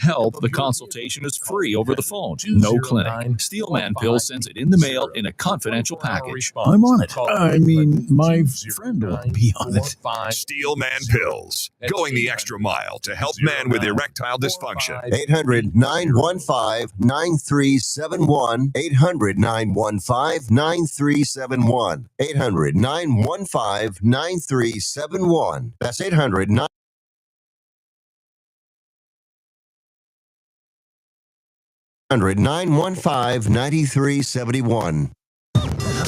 help. The consultation is free over the phone. No clinic. Steelman Pill sends it in the mail in a confidential package. I'm on it. I mean, my friend will be on it. Steelman Pills, going the extra mile to help men with erectile dysfunction. 800-915-9371. 800-915-9371. 800-915-9371. That's 800-915-9371. 915-9371.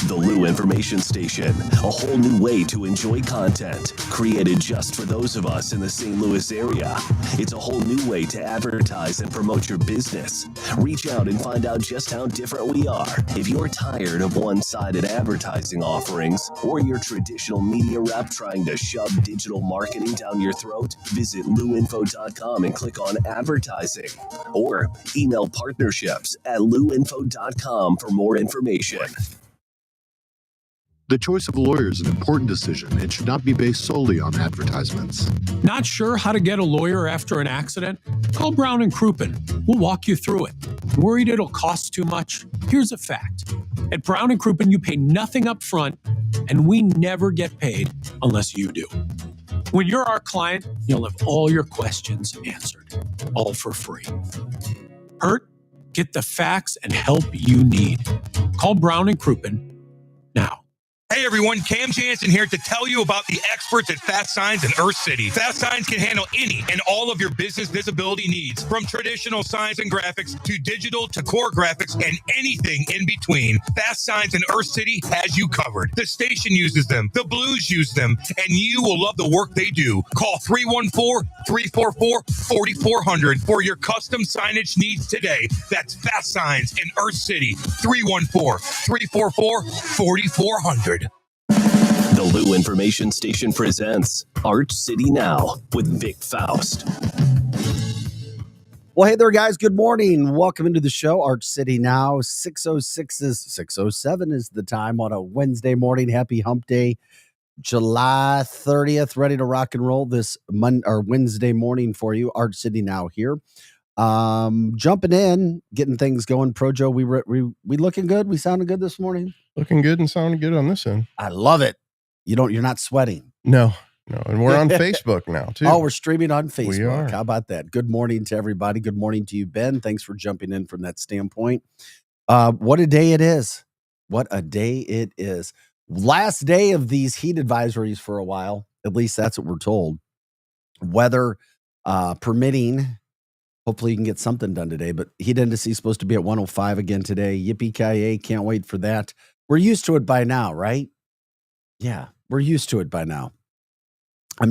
The Lou Information Station, a whole new way to enjoy content, created just for those of us in the St. Louis area. It's a whole new way to advertise and promote your business. Reach out and find out just how different we are. If you're tired of one-sided advertising offerings or your traditional media rep trying to shove digital marketing down your throat, visit louinfo.com and click on advertising, or email partnerships@louinfo.com for more information. The choice of a lawyer is an important decision. It should not be based solely on advertisements. Not sure how to get a lawyer after an accident? Call Brown and Crouppen. We'll walk you through it. Worried it'll cost too much? Here's a fact. At Brown and Crouppen, you pay nothing up front, and we never get paid unless you do. When you're our client, you'll have all your questions answered, all for free. Hurt? Get the facts and help you need. Call Brown and Crouppen now. Hey everyone, Cam Jansen here to tell you about the experts at Fast Signs in Earth City. Fast Signs can handle any and all of your business visibility needs, from traditional signs and graphics to digital to core graphics and anything in between. Fast Signs in Earth City has you covered. The station uses them, the Blues use them, and you will love the work they do. Call 314-344-4400 for your custom signage needs today. That's Fast Signs in Earth City, 314-344-4400. The Lou Information Station presents Arch City Now with Vic Faust. Well, hey there, guys. Good morning. Welcome into the show, Arch City Now. 6:07 is the time on a Wednesday morning. Happy Hump Day, July 30th. Ready to rock and roll this Wednesday morning for you. Arch City Now here. Jumping in, getting things going. Projo, we looking good? We sounding good this morning? Looking good and sounding good on this end. I love it. You're not sweating. No. And we're on Facebook now too. Oh, we're streaming on Facebook. We are. How about that? Good morning to everybody. Good morning to you, Ben. Thanks for jumping in from that standpoint. What a day it is. What a day it is. Last day of these heat advisories for a while. At least that's what we're told. Weather permitting. Hopefully you can get something done today, but heat index is supposed to be at 105 again today. Yippee-ki-yay, can't wait for that. We're used to it by now, right? Yeah, we're used to it by now. I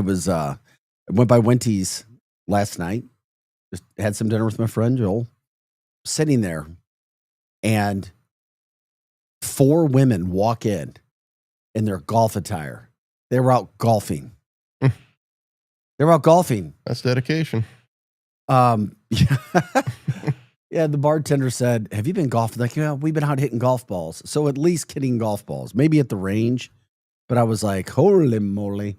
went by Wenty's last night, just had some dinner with my friend Joel, sitting there, and 4 women walk in their golf attire. They were out golfing. That's dedication. Yeah, the bartender said, "Have you been golfing?" Like, yeah, we've been out hitting golf balls. So at least hitting golf balls, maybe at the range. But I was like, holy moly,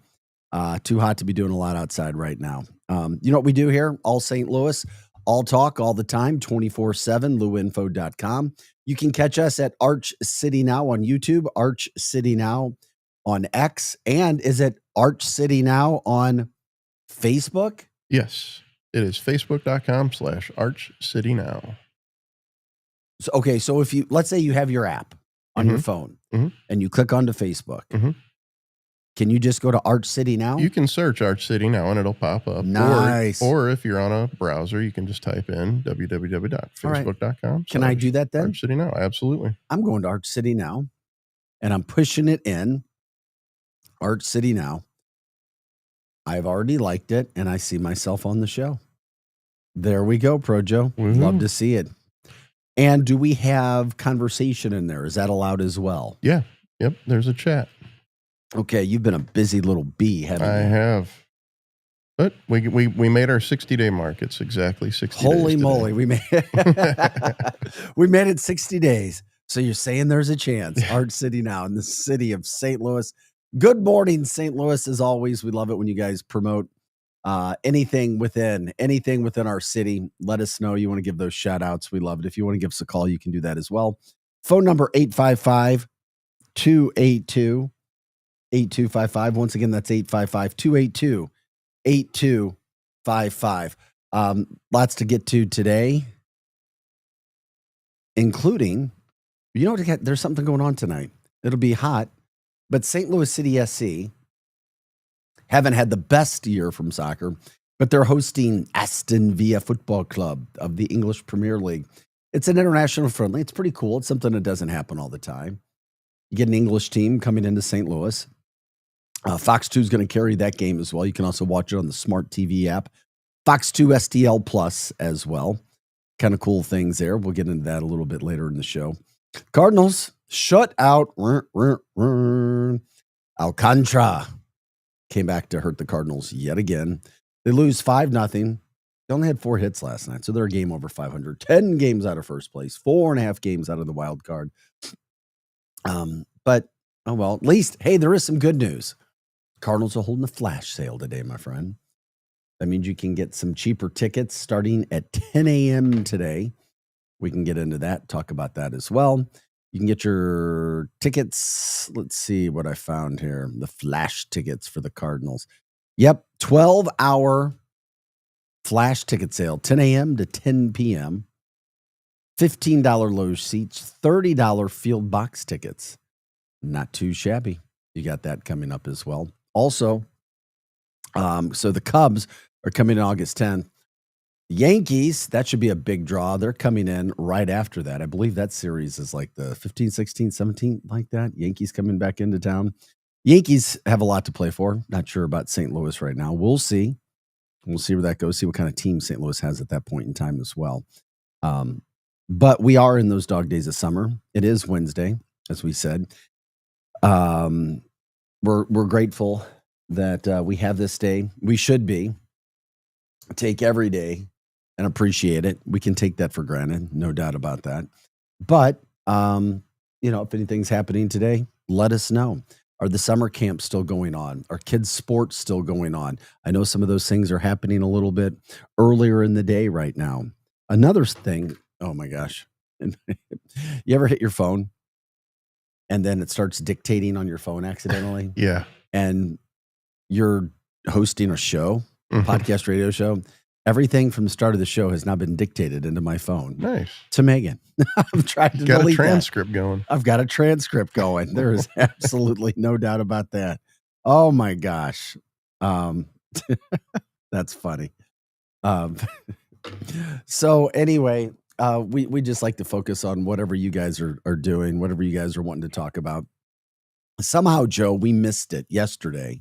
too hot to be doing a lot outside right now. You know what we do here? All St. Louis, all talk all the time, 24/7, louinfo.com. You can catch us at Arch City Now on YouTube, Arch City Now on X, and is it Arch City Now on Facebook? Yes. It is facebook.com/Arch City Now. So, okay, so if let's say you have your app on your phone and you click onto Facebook, can you just go to Arch City Now? You can search Arch City Now and it'll pop up. Nice. Or if you're on a browser, you can just type in www.facebook.com. Can I do that then? Arch City Now, absolutely. I'm going to Arch City Now and I'm pushing it in. Arch City Now. I've already liked it, and I see myself on the show. There we go, Projo. Love to see it. And do we have conversation in there? Is that allowed as well? Yeah. Yep. There's a chat. Okay. You've been a busy little bee, haven't you? I have. But we made our 60-day mark. It's exactly 60 days. Holy moly. We made it 60 days. So you're saying there's a chance. Arch City Now in the city of St. Louis. Good morning, St. Louis. As always, we love it when you guys promote anything within our city, let us know. You want to give those shout outs. We love it. If you want to give us a call, you can do that as well. Phone number 855-282-8255. Once again, that's 855-282-8255. Lots to get to today, including, there's something going on tonight. It'll be hot, but St. Louis City SC haven't had the best year from soccer, but they're hosting Aston Villa Football Club of the English Premier League. It's an international friendly. It's pretty cool. It's something that doesn't happen all the time. You get an English team coming into St. Louis. Fox 2 is going to carry that game as well. You can also watch it on the Smart TV app. Fox 2 STL Plus as well. Kind of cool things there. We'll get into that a little bit later in the show. Cardinals shut out Alcantara. Came back to hurt the Cardinals yet again. They lose 5-0. They only had 4 hits last night, so they're a game over 500. 10 games out of first place. 4.5 games out of the wild card. But, oh well, at least, hey, there is some good news. Cardinals are holding a flash sale today, my friend. That means you can get some cheaper tickets starting at 10 a.m. today. We can get into that, talk about that as well. You can get your tickets. Let's see what I found here. The flash tickets for the Cardinals. Yep, 12-hour flash ticket sale, 10 a.m. to 10 p.m. $15 loge seats, $30 field box tickets. Not too shabby. You got that coming up as well. Also, so the Cubs are coming in August 10th. Yankees, that should be a big draw. They're coming in right after that. I believe that series is like the 15, 16, 17, like that. Yankees coming back into town. Yankees have a lot to play for. Not sure about St. Louis right now. We'll see. We'll see where that goes. See what kind of team St. Louis has at that point in time as well. But we are in those dog days of summer. It is Wednesday, as we said. We're grateful that we have this day. We should be. Take every day and appreciate it. We can take that for granted, no doubt about that. But, if anything's happening today, let us know. Are the summer camps still going on? Are kids' sports still going on? I know some of those things are happening a little bit earlier in the day right now. Another thing, oh my gosh. You ever hit your phone and then it starts dictating on your phone accidentally? Yeah. And you're hosting a show, podcast radio show. Everything from the start of the show has now been dictated into my phone. Nice. To Megan. I've tried to got a delete transcript that. going. I've got a transcript going. There is absolutely no doubt about that. Oh my gosh. That's funny. So anyway, we just like to focus on whatever you guys are doing, whatever you guys are wanting to talk about. Somehow, Joe, we missed it yesterday.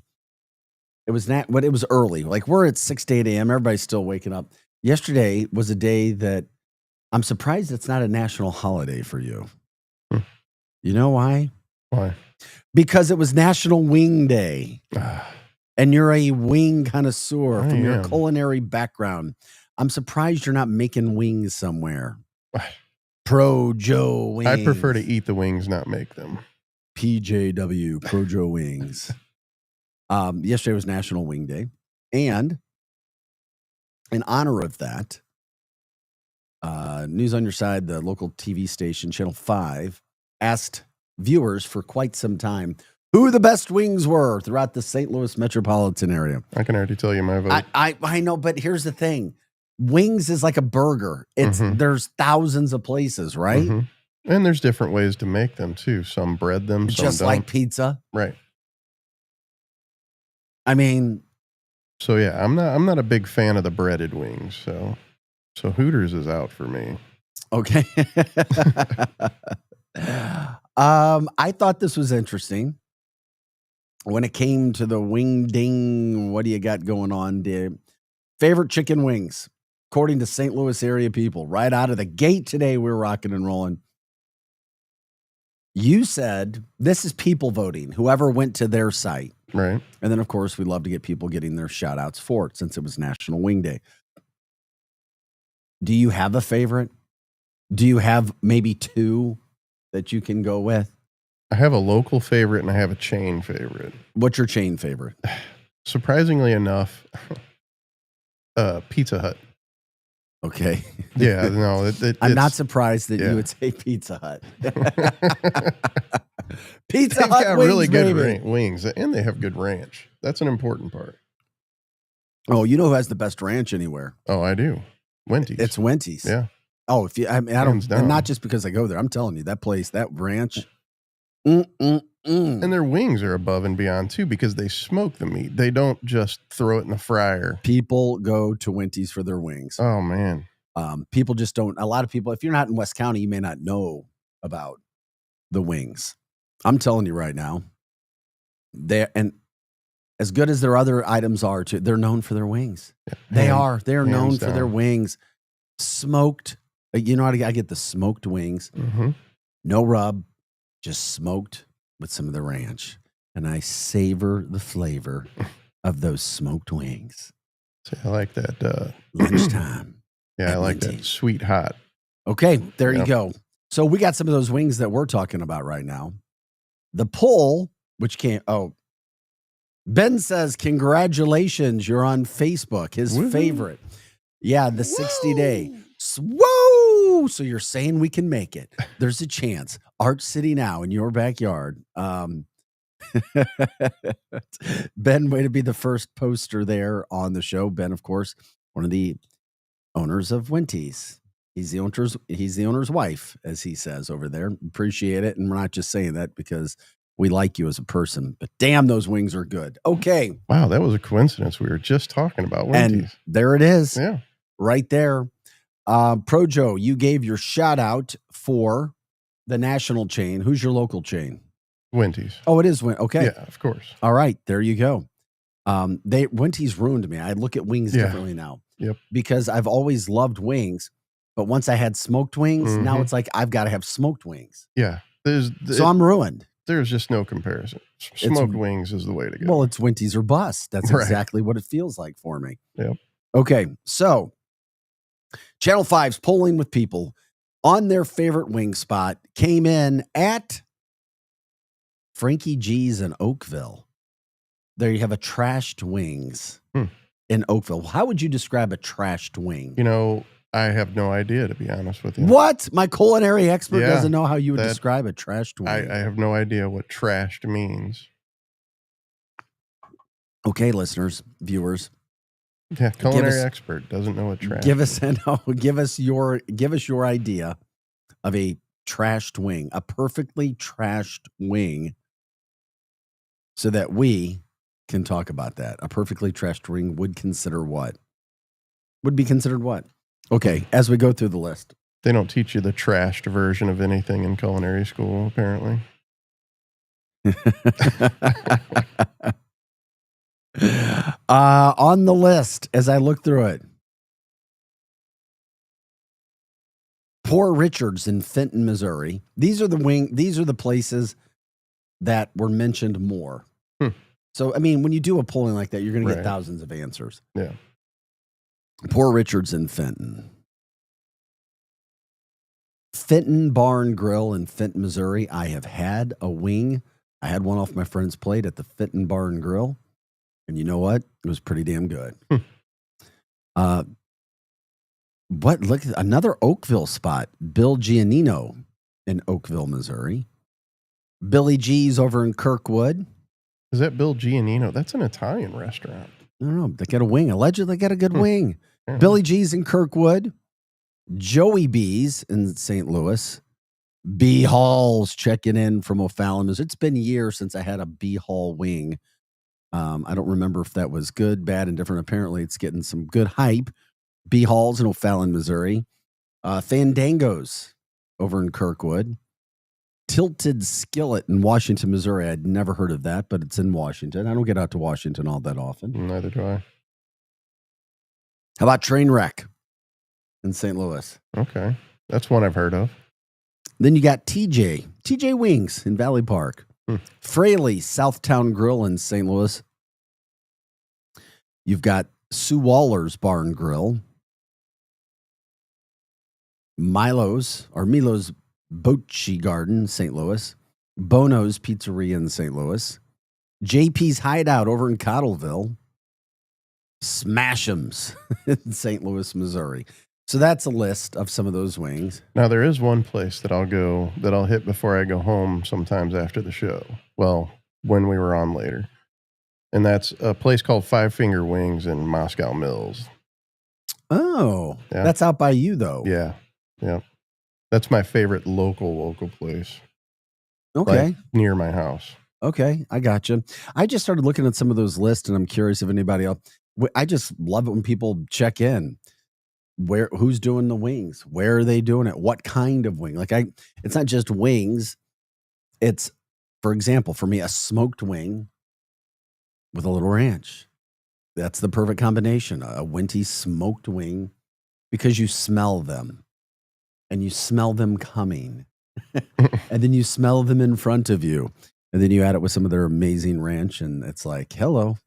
It was it was early. Like we're at 6 to 8 a.m. Everybody's still waking up. Yesterday was a day that I'm surprised it's not a national holiday for you. You know why? Why? Because it was National Wing Day. And you're a wing connoisseur from your culinary background. I'm surprised you're not making wings somewhere. Pro Joe Wings. I prefer to eat the wings, not make them. PJW, Pro Joe Wings. Yesterday was National Wing Day. And in honor of that, News on Your Side, the local TV station, Channel 5, asked viewers for quite some time who the best wings were throughout the St. Louis metropolitan area. I can already tell you my vote. I know, but here's the thing. Wings is like a burger. There's thousands of places, right? And there's different ways to make them too. Some bread them, some just don't. like pizza. Right. I mean, so yeah, I'm not a big fan of the breaded wings. So Hooters is out for me. Okay. I thought this was interesting. When it came to the wing ding, what do you got going on, dude? Favorite chicken wings, according to St. Louis area people, right out of the gate today, we're rocking and rolling. You said this is people voting, whoever went to their site. Right. And then, of course, we love to get people getting their shout outs for it since it was National Wing Day. Do you have a favorite? Do you have maybe two that you can go with? I have a local favorite and I have a chain favorite. What's your chain favorite? Surprisingly enough, Pizza Hut. Okay. Yeah, no, I'm not surprised that yeah. you would say Pizza Hut. Pizza They've Hut got wings, really good baby. wings, and they have good ranch. That's an important part. Oh, you know who has the best ranch anywhere? Oh, I do. Wendy's. It's Wendy's. Yeah. Oh, if you, I mean, I Hands don't, and down. not just because I go there. I'm telling you, that place, that ranch. And their wings are above and beyond too, because they smoke the meat. They don't just throw it in the fryer. People go to Wendy's for their wings. Oh man. People just don't. A lot of people, if you're not in West County, you may not know about the wings. I'm telling you right now, and as good as their other items are, too, they're known for their wings. Yeah. They're known hands for their down. wings. Smoked. You know how I get the smoked wings? Mm-hmm. No rub, just smoked with some of the ranch. And I savor the flavor of those smoked wings. So I like that. Lunchtime. Yeah, I at like that Wendy's. sweet hot. Okay, there you Yep. go. So we got some of those wings that we're talking about right now. The poll, which can't, Ben says, congratulations, you're on Facebook, his Woohoo. favorite. Yeah, the 60-day. Whoa! So you're saying we can make it. There's a chance. Art City Now in your backyard. Ben, way to be the first poster there on the show. Ben, of course, one of the owners of Wendy's. He's the owner's wife, as he says over there. Appreciate it. And we're not just saying that because we like you as a person, but damn, those wings are good. Okay. Wow, that was a coincidence. We were just talking about Wendy's. And there it is. Yeah. Right there. Pro Joe, you gave your shout out for the national chain. Who's your local chain? Wendy's. Oh, it is. Okay. Yeah, of course. All right. There you go. Wendy's ruined me. I look at wings Yeah. differently now. Yep. Because I've always loved wings, but once I had smoked wings, now Mhm. it's like I've got to have smoked wings. Yeah. So I'm ruined. There's just no comparison. Smoked wings is the way to go. Well, it's Wendy's or bust. That's Right. exactly what it feels like for me. Yep. Okay. So Channel 5's polling with people on their favorite wing spot came in at Frankie G's in Oakville. There you have a trashed wings in Oakville. How would you describe a trashed wing? You know, I have no idea, to be honest with you. What? My culinary expert Yeah, doesn't know how you would that- describe a trashed wing. I have no idea what trashed means. Okay, listeners, viewers, Yeah, culinary us- expert doesn't know what trash give is. us your idea of a trashed wing, a perfectly trashed wing, so that we can talk about that. A perfectly trashed wing would be considered what? Okay, as we go through the list. They don't teach you the trashed version of anything in culinary school, apparently. On the list, as I look through it, Poor Richards in Fenton, Missouri. These are the places that were mentioned more. So, I mean, when you do a polling like that, you're going to get Right. thousands of answers. Yeah. Poor Richards in Fenton. Fenton Barn Grill in Fenton, Missouri. I have had a wing. I had one off my friend's plate at the Fenton Barn Grill. And you know what? It was pretty damn good. Look at another Oakville spot. Bill Giannino in Oakville, Missouri. Billy G's over in Kirkwood. Is that Bill Giannino? That's an Italian restaurant. I don't know. They got a wing. Allegedly, they got a good wing. Yeah. Billy G's in Kirkwood. Joey B's in St. Louis. B Hall's checking in from O'Fallon. It's been years since I had a B Hall wing. I don't remember if that was good, bad, and different. Apparently, it's getting some good hype. B Hall's in O'Fallon, Missouri. Fandango's over in Kirkwood. Tilted Skillet in Washington, Missouri. I'd never heard of that, but it's in Washington. I don't get out to Washington all that often. Neither do I. How about Trainwreck in St. Louis? Okay. That's one I've heard of. Then you got TJ Wings in Valley Park. Fraley Southtown Grill in St. Louis. You've got Sue Waller's Barn Grill. Milo's Bocce Garden, St. Louis. Bono's Pizzeria in St. Louis. JP's Hideout over in Cottleville. Smashems in St. Louis, Missouri. So that's a list of some of those wings. Now there is one place that I'll hit before I go home sometimes after the show. Well, when we were on later. And that's a place called Five Finger Wings in Moscow Mills. Oh, Yeah. that's out by you though. Yeah. Yeah. That's my favorite local place. Okay. Like, near my house. Okay. I got you. I just started looking at some of those lists and I'm curious if anybody else, I just love it when people check in. Who's doing the wings? Where are they doing it? What kind of wing? It's not just wings. It's, for example, for me, a smoked wing with a little ranch. That's the perfect combination. A Winty smoked wing, because you smell them and you smell them coming and then you smell them in front of you. And then you add it with some of their amazing ranch. And it's like, hello,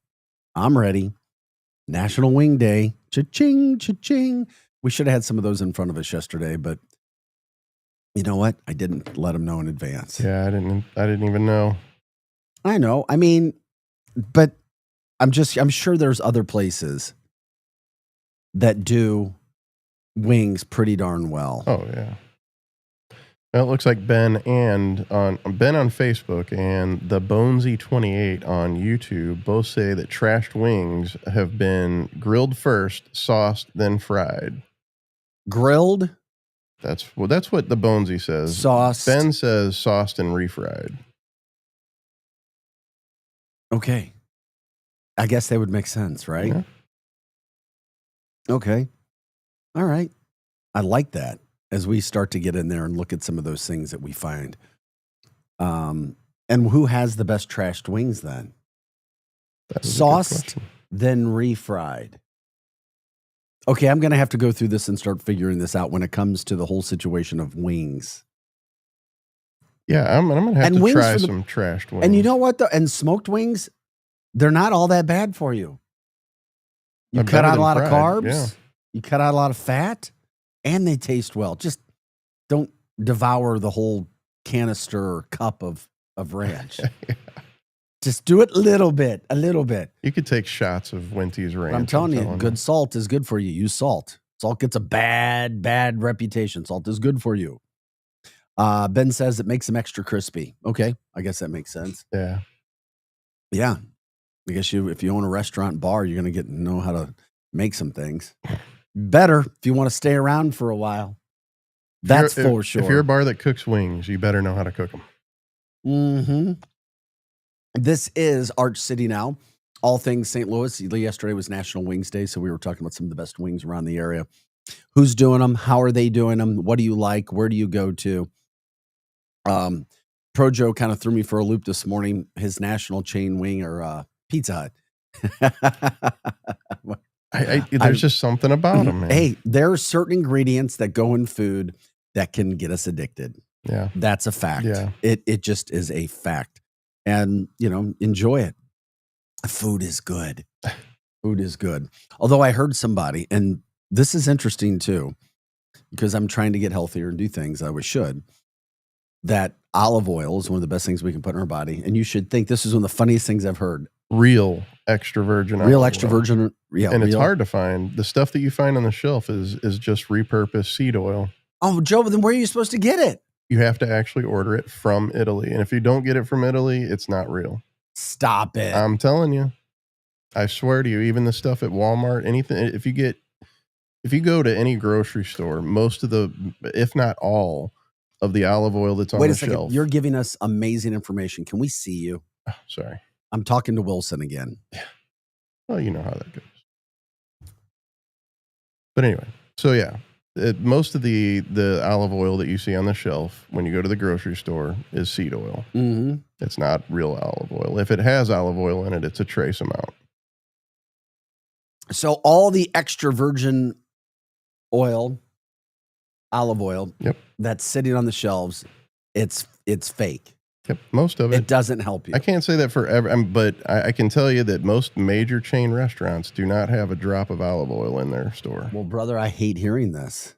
I'm ready. National Wing Day. Cha-ching, cha-ching. We should have had some of those in front of us yesterday, but you know what? I didn't let them know in advance. Yeah, I didn't even know. I know. I mean, but I'm sure there's other places that do wings pretty darn well. Oh yeah. Well, it looks like Ben on Facebook and the Bonesy28 on YouTube both say that trashed wings have been grilled first, sauced, then fried. Grilled? That's what the Bonesy says. Sauced. Ben says sauced and refried. Okay. I guess they would make sense, right? Yeah. Okay. All right. I like that as we start to get in there and look at some of those things that we find. And who has the best trashed wings then? Sauced, then refried. Okay, I'm going to have to go through this and start figuring this out when it comes to the whole situation of wings. Yeah, I'm going to have to try some trashed wings. And you know what? And smoked wings, they're not all that bad for you. You cut out a lot of carbs. Yeah. You cut out a lot of fat. And they taste well. Just don't devour the whole canister or cup of ranch. Yeah. Just do it a little bit. You could take shots of Winty's ranch. I'm telling you, good salt is good for you. Use salt. Salt gets a bad reputation. Salt is good for you. Ben says it makes them extra crispy. Okay, I guess that makes sense. Yeah. Yeah. I guess if you own a restaurant bar, you're going to know how to make some things. Better if you want to stay around for a while. That's for sure. If you're a bar that cooks wings, you better know how to cook them. Mm-hmm. This is Arch City now. All things St. Louis. Yesterday was National Wings Day, so we were talking about some of the best wings around the area. Who's doing them? How are they doing them? What do you like? Where do you go to? Pro Joe kind of threw me for a loop this morning. His national chain wing or Pizza Hut. There's just something about them, man. Hey, there are certain ingredients that go in food that can get us addicted. Yeah. That's a fact. Yeah. It just is a fact. And, enjoy it. Food is good. Food is good. Although I heard somebody, and this is interesting too, because I'm trying to get healthier and do things I should, that olive oil is one of the best things we can put in our body. And you should think this is one of the funniest things I've heard. Real extra virgin Real olive extra oil. virgin. Yeah, and it's hard to find. The stuff that you find on the shelf is just repurposed seed oil. Oh, Joe, then where are you supposed to get it? You have to actually order it from Italy. And if you don't get it from Italy, it's not real. Stop it. I'm telling you. I swear to you, even the stuff at Walmart, anything, if you go to any grocery store, most of the, if not all, of the olive oil that's on the shelf. Wait a second. You're giving us amazing information. Can we see you? Oh, sorry. I'm talking to Wilson again. Well, you know how that goes. But anyway, so yeah, most of the olive oil that you see on the shelf when you go to the grocery store is seed oil. Mm-hmm. It's not real olive oil. If it has olive oil in it, it's a trace amount. So all the extra virgin oil, olive oil, that's sitting on the shelves, it's fake. Yep, most of it. It doesn't help you. I can't say that for but I can tell you that most major chain restaurants do not have a drop of olive oil in their store. Well, brother, I hate hearing this.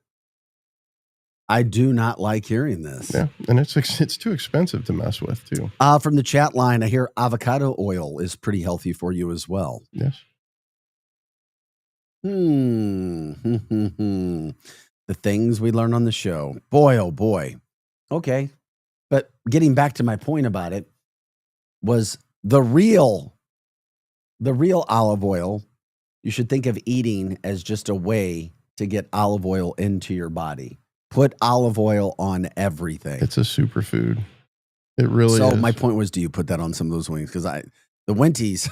I do not like hearing this. Yeah, and it's too expensive to mess with, too. From the chat line, I hear avocado oil is pretty healthy for you as well. Yes. The things we learn on the show. Boy, oh boy. Okay. But getting back to my point about it was the real olive oil. You should think of eating as just a way to get olive oil into your body. Put olive oil on everything. It's a superfood. It really is. So my point was, do you put that on some of those wings? Because the Wendy's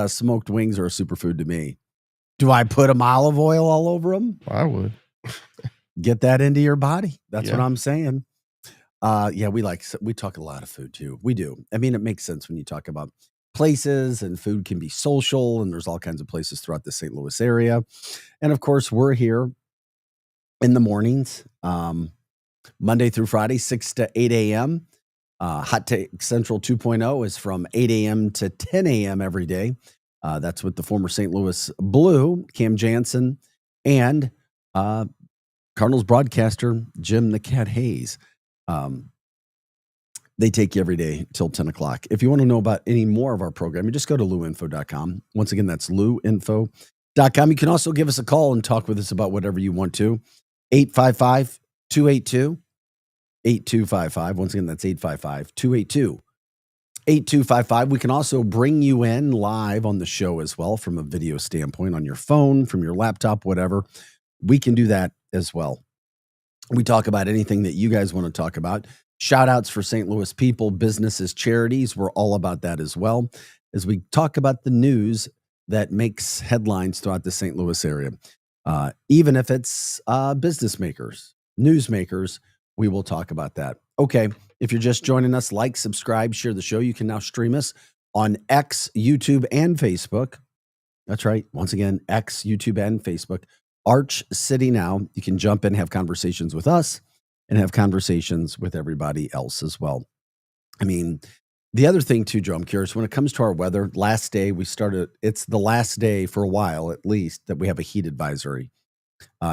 smoked wings are a superfood to me. Do I put them olive oil all over them? I would. Get that into your body. That's Yeah. what I'm saying. We talk a lot of food too. We do. I mean, it makes sense when you talk about places, and food can be social, and there's all kinds of places throughout the St. Louis area. And of course, we're here in the mornings, Monday through Friday, 6 to 8 a.m. Hot Take Central 2.0 is from 8 a.m. to 10 a.m. every day. That's with the former St. Louis Blue, Cam Jansen, and Cardinals broadcaster, Jim the Cat Hayes. They take you every day till 10 o'clock. If you want to know about any more of our programming, just go to luinfo.com. Once again, that's luinfo.com. You can also give us a call and talk with us about whatever you want to. 855-282-8255. Once again, that's 855-282-8255. We can also bring you in live on the show as well from a video standpoint on your phone, from your laptop, whatever. We can do that as well. We talk about anything that you guys want to talk about. Shout outs for St. Louis people, businesses, charities. We're all about that as well, as we talk about the news that makes headlines throughout the St. Louis area. Even if it's business makers, news makers, we will talk about that. Okay, if you're just joining us, like, subscribe, share the show. You can now stream us on X, YouTube, and Facebook. That's right. Once again, X, YouTube, and Facebook. Arch City Now. You can jump in, have conversations with us, and have conversations with everybody else as well. I mean, the other thing too, Joe, I'm curious, when it comes to our weather, last day it's the last day for a while, at least, that we have a heat advisory.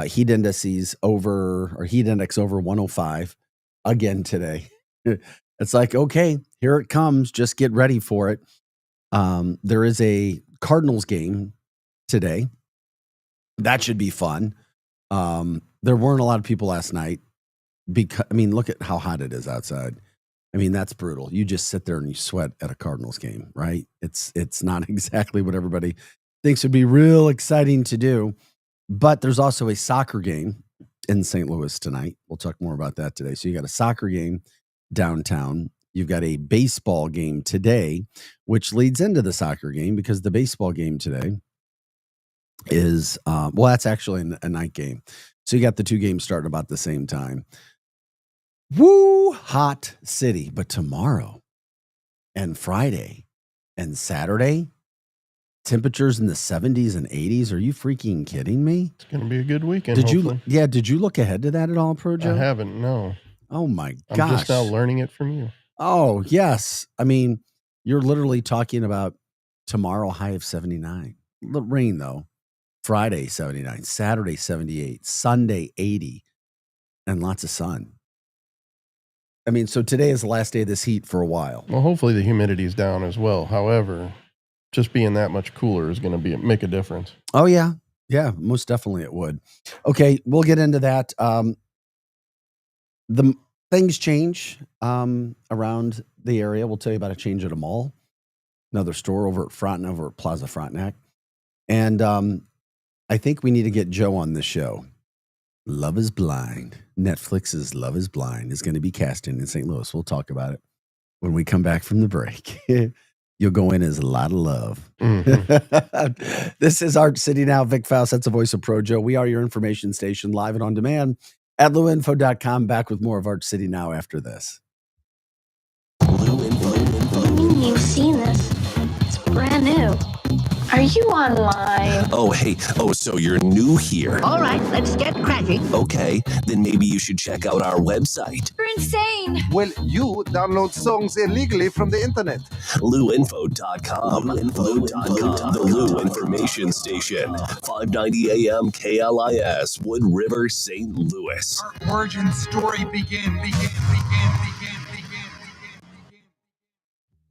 Heat index over 105 again today. It's like, okay, here it comes. Just get ready for it. There is a Cardinals game today. That should be fun. There weren't a lot of people last night because, I mean, look at how hot it is outside. I mean, that's brutal. You just sit there and you sweat at a Cardinals game, right? It's not exactly what everybody thinks would be real exciting to do. But there's also a soccer game in St. Louis tonight. We'll talk more about that today. So you got a soccer game downtown. You've got a baseball game today, which leads into the soccer game, because the baseball game today is, that's actually a night game. So you got the two games starting about the same time. Woo, hot city. But tomorrow and Friday and Saturday, temperatures in the 70s and 80s. Are you freaking kidding me? It's going to be a good weekend. Did you look ahead to that at all, Pro Joe? I haven't, no. Oh my gosh. I'm just now learning it from you. Oh, yes. I mean, you're literally talking about tomorrow high of 79. Rain though. Friday 79, Saturday 78, Sunday 80, and lots of sun. I mean, so today is the last day of this heat for a while. Well, hopefully the humidity's down as well. However, just being that much cooler is going to make a difference. Oh, yeah. Yeah, most definitely it would. Okay, we'll get into that. The things change around the area. We'll tell you about a change at a mall, another store over at Plaza Frontenac. And I think we need to get Joe on the show. Love is Blind. Netflix's Love is Blind is going to be casting in St. Louis. We'll talk about it when we come back from the break. You'll go in as a lot of love. Mm-hmm. This is Arch City Now. Vic Faust, that's the voice of Pro Joe. We are your information station, live and on demand at luinfo.com. Back with more of Arch City Now after this. What do you mean you've seen this? It's brand new. Are you online? Oh, hey. Oh, so you're new here. All right, let's get cracking. Okay, then maybe you should check out our website. You're insane. Well, you download songs illegally from the internet. luinfo.com. Luinfo.com. The Lou Information Station. 590 AM KLIS, Wood River, St. Louis. Our origin story begin.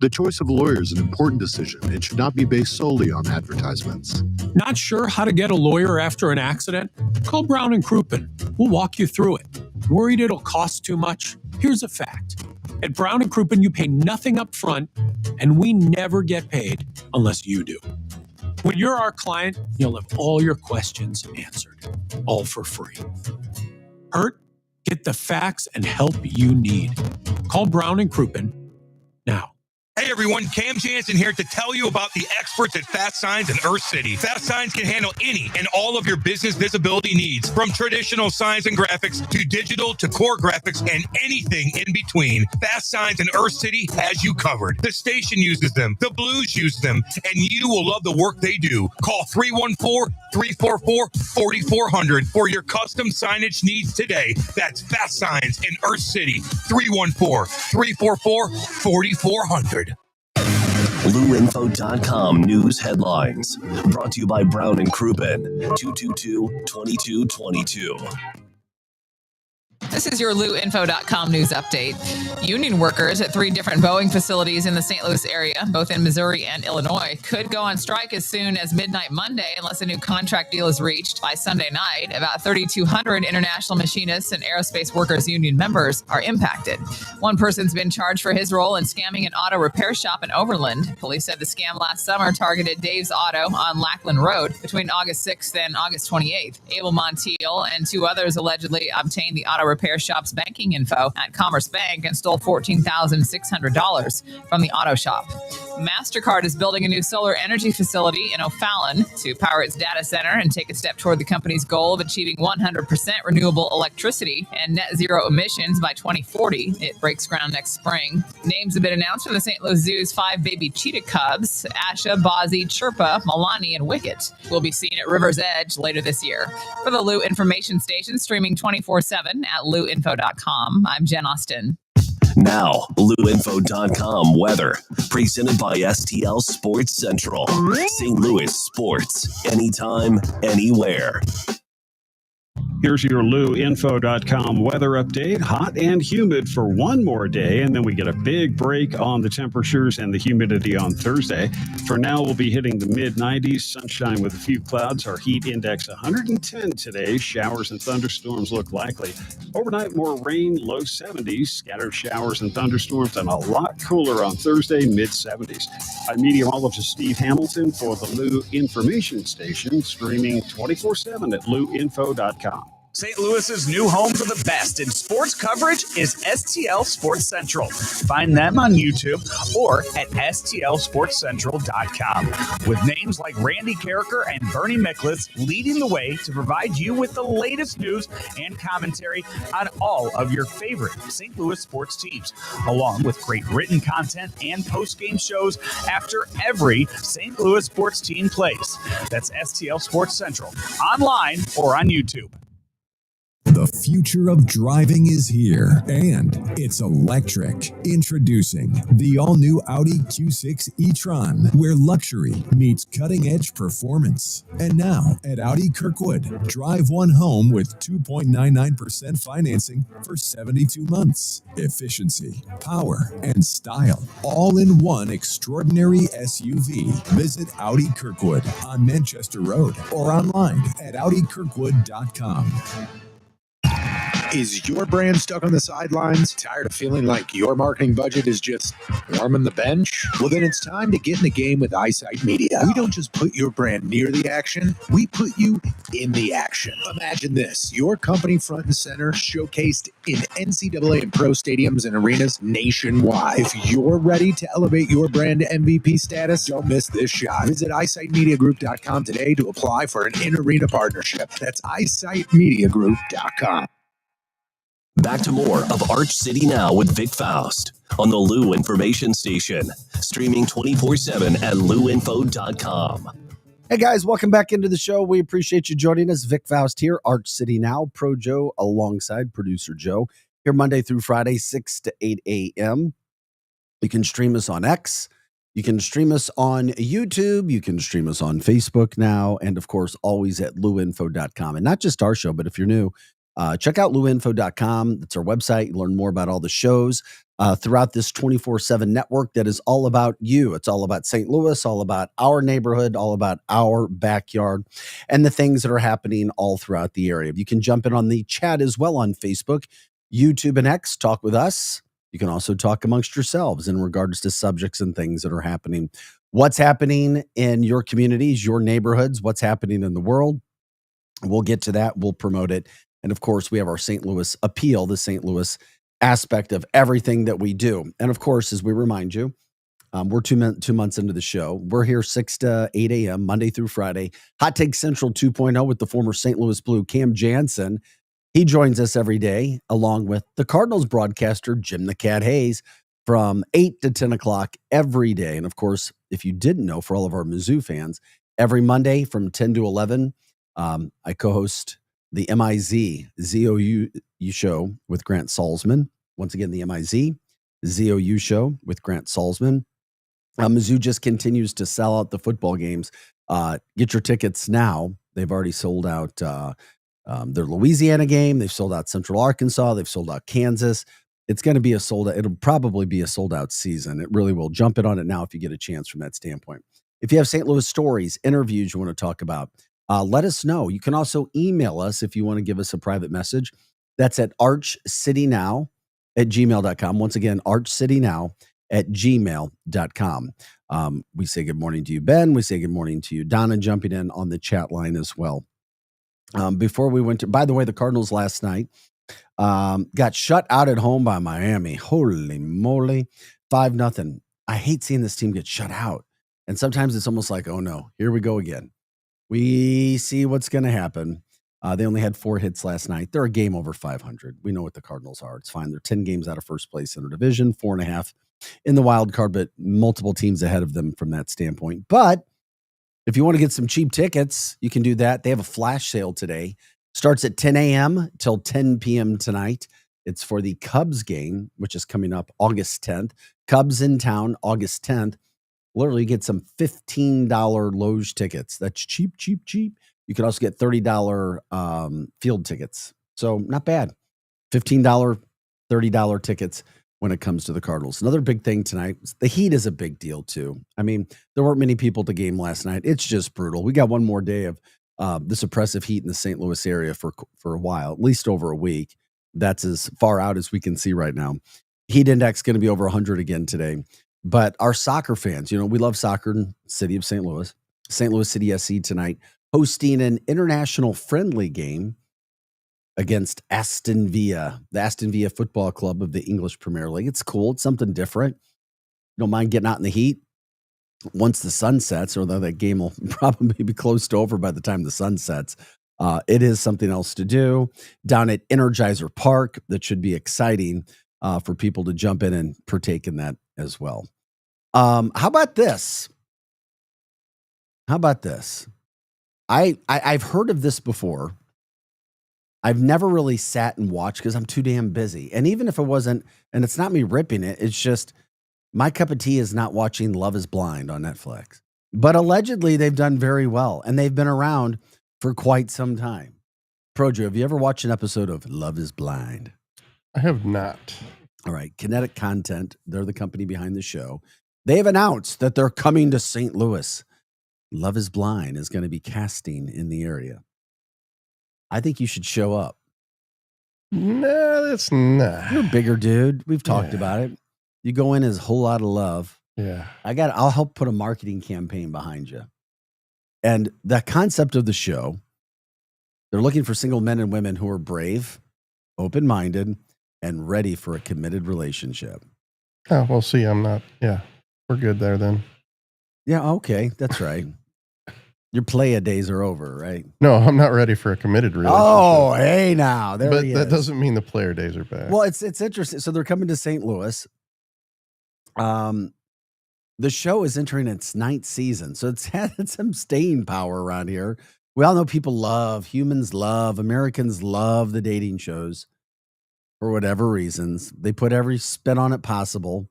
The choice of a lawyer is an important decision. It should not be based solely on advertisements. Not sure how to get a lawyer after an accident? Call Brown and Crouppen. We'll walk you through it. Worried it'll cost too much? Here's a fact. At Brown and Crouppen, you pay nothing up front, and we never get paid unless you do. When you're our client, you'll have all your questions answered, all for free. Hurt? Get the facts and help you need. Call Brown and Crouppen now. Hey everyone, Cam Jansen here to tell you about the experts at Fast Signs in Earth City. Fast Signs can handle any and all of your business visibility needs, from traditional signs and graphics to digital to core graphics and anything in between. Fast Signs in Earth City has you covered. The station uses them, the Blues use them, and you will love the work they do. Call 314-344-4400 for your custom signage needs today. That's Fast Signs in Earth City, 314-344-4400. LouInfo.com news headlines. Brought to you by Brown and Crouppen, 222-2222. This is your LouInfo.com news update. Union workers at 3 different Boeing facilities in the St. Louis area, both in Missouri and Illinois, could go on strike as soon as midnight Monday unless a new contract deal is reached by Sunday night. About 3,200 international machinists and aerospace workers union members are impacted. One person's been charged for his role in scamming an auto repair shop in Overland. Police said the scam last summer targeted Dave's Auto on Lackland Road between August 6th and August 28th. Abel Montiel and 2 others allegedly obtained the auto repair shop's banking info at Commerce Bank and stole $14,600 from the auto shop. MasterCard is building a new solar energy facility in O'Fallon to power its data center and take a step toward the company's goal of achieving 100% renewable electricity and net zero emissions by 2040. It breaks ground next spring. Names have been announced for the St. Louis Zoo's 5 baby cheetah cubs. Asha, Bozzie, Chirpa, Milani, and Wicket will be seen at River's Edge later this year. For the Lou Information Station, streaming 24/7 at LouInfo.com, I'm Jen Austin. Now, LouInfo.com weather. Presented by STL Sports Central. St. Louis sports. Anytime, anywhere. Here's your LouInfo.com weather update. Hot and humid for one more day, and then we get a big break on the temperatures and the humidity on Thursday. For now, we'll be hitting the mid-90s, sunshine with a few clouds. Our heat index 110 today. Showers and thunderstorms look likely. Overnight, more rain, low 70s. Scattered showers and thunderstorms, and a lot cooler on Thursday, mid-70s. I'm meteorologist Steve Hamilton for the Lou Information Station, streaming 24/7 at LouInfo.com. St. Louis's new home for the best in sports coverage is STL Sports Central. Find them on YouTube or at STLSportsCentral.com. With names like Randy Carricker and Bernie Miklasz leading the way to provide you with the latest news and commentary on all of your favorite St. Louis sports teams, along with great written content and post-game shows after every St. Louis sports team plays. That's STL Sports Central, online or on YouTube. The future of driving is here, and it's electric. Introducing the all-new Audi Q6 e-tron, where luxury meets cutting-edge performance. And now, at Audi Kirkwood, drive one home with 2.99% financing for 72 months. Efficiency, power, and style, all in one extraordinary SUV. Visit Audi Kirkwood on Manchester Road or online at AudiKirkwood.com. Is your brand stuck on the sidelines? Tired of feeling like your marketing budget is just warming the bench? Well, then it's time to get in the game with Eyesight Media. We don't just put your brand near the action, we put you in the action. Imagine this, your company front and center, showcased in NCAA and pro stadiums and arenas nationwide. If you're ready to elevate your brand to MVP status, don't miss this shot. Visit EyesightMediaGroup.com today to apply for an in-arena partnership. That's EyesightMediaGroup.com. Back to more of Arch City Now with Vic Faust on the Lou Information Station, streaming 24/7 at LouInfo.com. Hey guys, welcome back into the show. We appreciate you joining us. Vic Faust here, Arch City Now, Pro Joe alongside Producer Joe, here Monday through Friday, 6 to 8 a.m. You can stream us on X. You can stream us on YouTube. You can stream us on Facebook now. And of course, always at LouInfo.com. And not just our show, but if you're new, Check out luinfo.com. That's our website. You learn more about all the shows throughout this 24/7 network that is all about you. It's all about St. Louis, all about our neighborhood, all about our backyard, and the things that are happening all throughout the area. You can jump in on the chat as well on Facebook, YouTube, and X. Talk with us. You can also talk amongst yourselves in regards to subjects and things that are happening. What's happening in your communities, your neighborhoods, what's happening in the world. We'll get to that. We'll promote it. And of course, we have our St. Louis appeal, the St. Louis aspect of everything that we do. And of course, as we remind you, we're 2 months into the show. We're here 6 to 8 a.m., Monday through Friday. Hot Take Central 2.0 with the former St. Louis Blue, Cam Jansen. He joins us every day, along with the Cardinals broadcaster, Jim the Cat Hayes, from 8 to 10 o'clock every day. And of course, if you didn't know, for all of our Mizzou fans, every Monday from 10 to 11, I co-host the MIZ-ZOU show with Grant Salzman. Once again, the MIZ-ZOU show with Grant Salzman. Mizzou just continues to sell out the football games. Get your tickets now. They've already sold out their Louisiana game. They've sold out Central Arkansas. They've sold out Kansas. It's going to be it'll probably be a sold out season. It really will. Jump in on it now if you get a chance from that standpoint. If you have St. Louis stories, interviews you want to talk about, let us know. You can also email us if you want to give us a private message. That's at archcitynow@gmail.com. Once again, archcitynow@gmail.com. We say good morning to you, Ben. We say good morning to you, Donna, jumping in on the chat line as well. Before we went to, by the way, the Cardinals last night got shut out at home by Miami. Holy moly, 5-0. I hate seeing this team get shut out. And sometimes it's almost like, oh no, here we go again. We see what's going to happen. They only had 4 hits last night. They're a game over 500. We know what the Cardinals are. It's fine. They're 10 games out of first place in their division, 4.5 in the wild card, but multiple teams ahead of them from that standpoint. But if you want to get some cheap tickets, you can do that. They have a flash sale today. Starts at 10 a.m. till 10 p.m. tonight. It's for the Cubs game, which is coming up August 10th. Cubs in town, August 10th. Literally get some $15 Loge tickets. That's cheap, cheap, cheap. You can also get $30 field tickets. So not bad. $15, $30 tickets when it comes to the Cardinals. Another big thing tonight, the heat is a big deal too. I mean, there weren't many people at the game last night. It's just brutal. We got one more day of this oppressive heat in the St. Louis area for a while, at least over a week. That's as far out as we can see right now. Heat index going to be over 100 again today. But our soccer fans, we love soccer in the city of St. Louis. St. Louis City SC tonight hosting an international friendly game against Aston Villa, the Aston Villa Football Club of the English Premier League. It's cool. It's something different. Don't mind getting out in the heat once the sun sets, although that game will probably be close to over by the time the sun sets. It is something else to do down at Energizer Park that should be exciting for people to jump in and partake in that as well. How about this? I've heard of this before. I've never really sat and watched because I'm too damn busy. And even if it wasn't, and it's not me ripping it, it's just my cup of tea is not watching Love is Blind on Netflix. But allegedly they've done very well and they've been around for quite some time. Projo, have you ever watched an episode of Love is Blind? I have not. All right. Kinetic Content, they're the company behind the show. They've announced that they're coming to St. Louis. Love is Blind is going to be casting in the area. I think you should show up. No, that's not. You're a bigger dude. We've talked about it. You go in as a whole lot of love. Yeah. I'll help put a marketing campaign behind you. And the concept of the show, they're looking for single men and women who are brave, open-minded, and ready for a committed relationship. Oh, we'll see. I'm not. Yeah. We're good there then. Yeah. Okay. That's right. Your playa days are over, right? No, I'm not ready for a committed relationship. Oh, hey now. But that doesn't mean the player days are back. Well, it's interesting. So they're coming to St. Louis. The show is entering its 9th season. So it's had some staying power around here. We all know humans love, Americans love the dating shows for whatever reasons. They put every spin on it possible.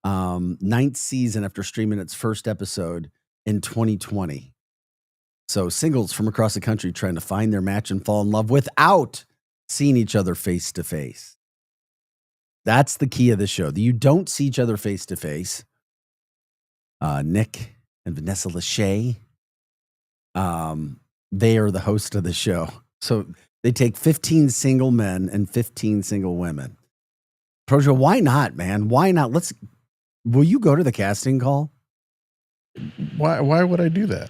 9th season after streaming its first episode in 2020. So singles from across the country trying to find their match and fall in love without seeing each other face to face. That's the key of the show. You don't see each other face to face. Nick and Vanessa Lachey, they are the host of the show. So they take 15 single men and 15 single women. Projo, why not, man? Why not? Will you go to the casting call? Why would I do that?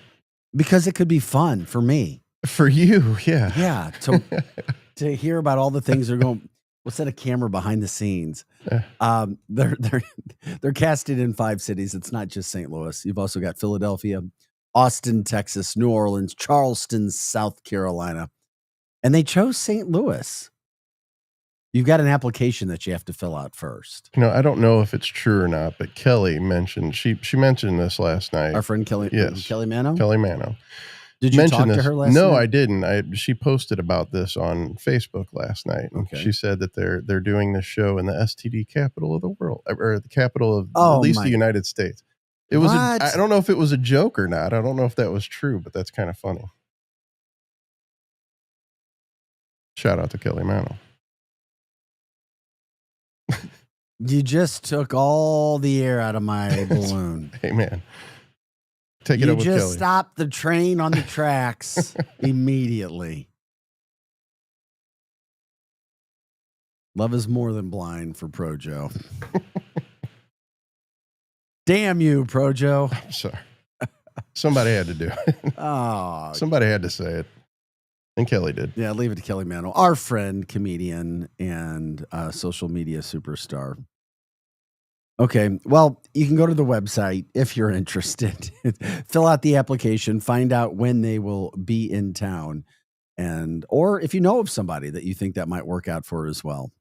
Because it could be fun for me. For you, yeah. Yeah. To hear about all the things they're going. We'll set a camera behind the scenes. They're casted in 5 cities. It's not just St. Louis. You've also got Philadelphia, Austin, Texas, New Orleans, Charleston, South Carolina. And they chose St. Louis. You've got an application that you have to fill out first. I don't know if it's true or not, but Kelly mentioned, she mentioned this last night. Our friend Kelly, yes. Kelly Mano? Kelly Mano. Did you talk to her last night? No, I didn't. She posted about this on Facebook last night. Okay. She said that they're doing this show in the STD capital of the world, or the capital of at least the United States. It was. I don't know if it was a joke or not. I don't know if that was true, but that's kind of funny. Shout out to Kelly Mano. You just took all the air out of my balloon. Hey, man. Take it up with Kelly. You just stopped the train on the tracks immediately. Love is more than blind for Projo. Damn you, Projo. I'm sorry. Somebody had to do it. Oh, somebody had to say it. And Kelly did. Yeah, leave it to Kelly Mano, our friend, comedian, and social media superstar. Okay, well, you can go to the website if you're interested. Fill out the application, find out when they will be in town, or if you know of somebody that you think that might work out for as well.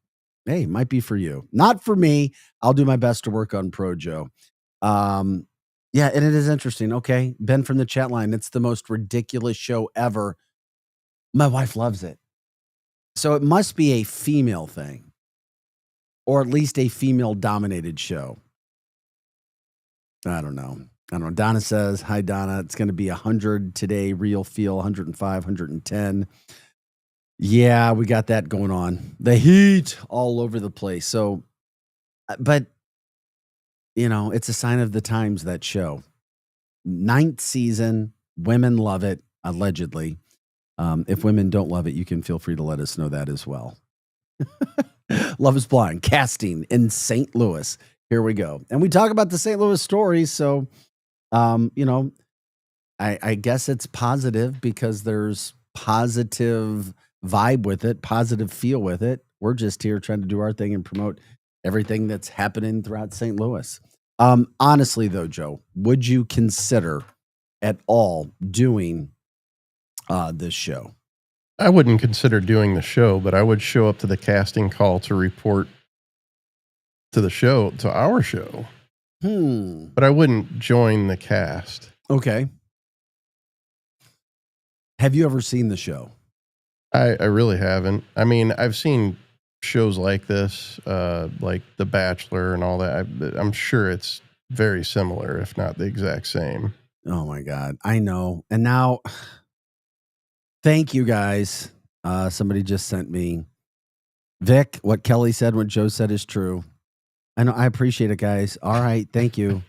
Hey, might be for you. Not for me. I'll do my best to work on Projo. Yeah, and it is interesting. Okay, Ben from the chat line, it's the most ridiculous show ever. My wife loves it. So it must be a female thing. Or at least a female-dominated show. I don't know. Donna says, hi, Donna. It's going to be 100 today. Real feel, 105, 110. Yeah, we got that going on. The heat all over the place. So, but, it's a sign of the times, that show. 9th season. Women love it, allegedly. If women don't love it, you can feel free to let us know that as well. Love is Blind, casting in St. Louis. Here we go. And we talk about the St. Louis stories. So, I guess it's positive because there's positive vibe with it, positive feel with it. We're just here trying to do our thing and promote everything that's happening throughout St. Louis. Honestly, though, Joe, would you consider at all doing this show? I wouldn't consider doing the show, but I would show up to the casting call to report to the show, to our show. But I wouldn't join the cast. Okay. Have you ever seen the show? I really haven't. I mean, I've seen shows like this, like The Bachelor and all that. I'm sure it's very similar, if not the exact same. Oh my God. I know. And now, thank you guys. Somebody just sent me, Vic, what Kelly said, what Joe said is true. I know. I appreciate it, guys. All right. Thank you.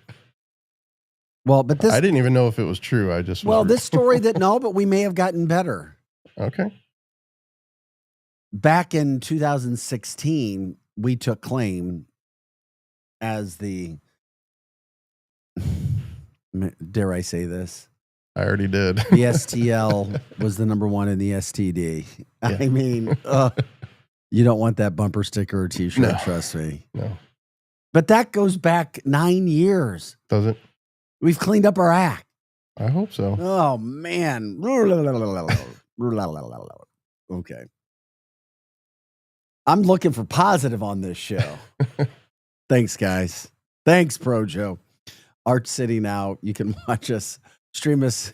Well, but I didn't even know if it was true. I just, this story but we may have gotten better. Okay. Back in 2016, we took claim as the, dare I say this? I already did. The STL was the number 1 in the STD. Yeah. I mean, you don't want that bumper sticker or t-shirt, trust me. No. But that goes back 9 years. Does it? We've cleaned up our act. I hope so. Oh, man. Okay. I'm looking for positive on this show. Thanks, guys. Thanks, Projo. Art City Now. You can watch us, stream us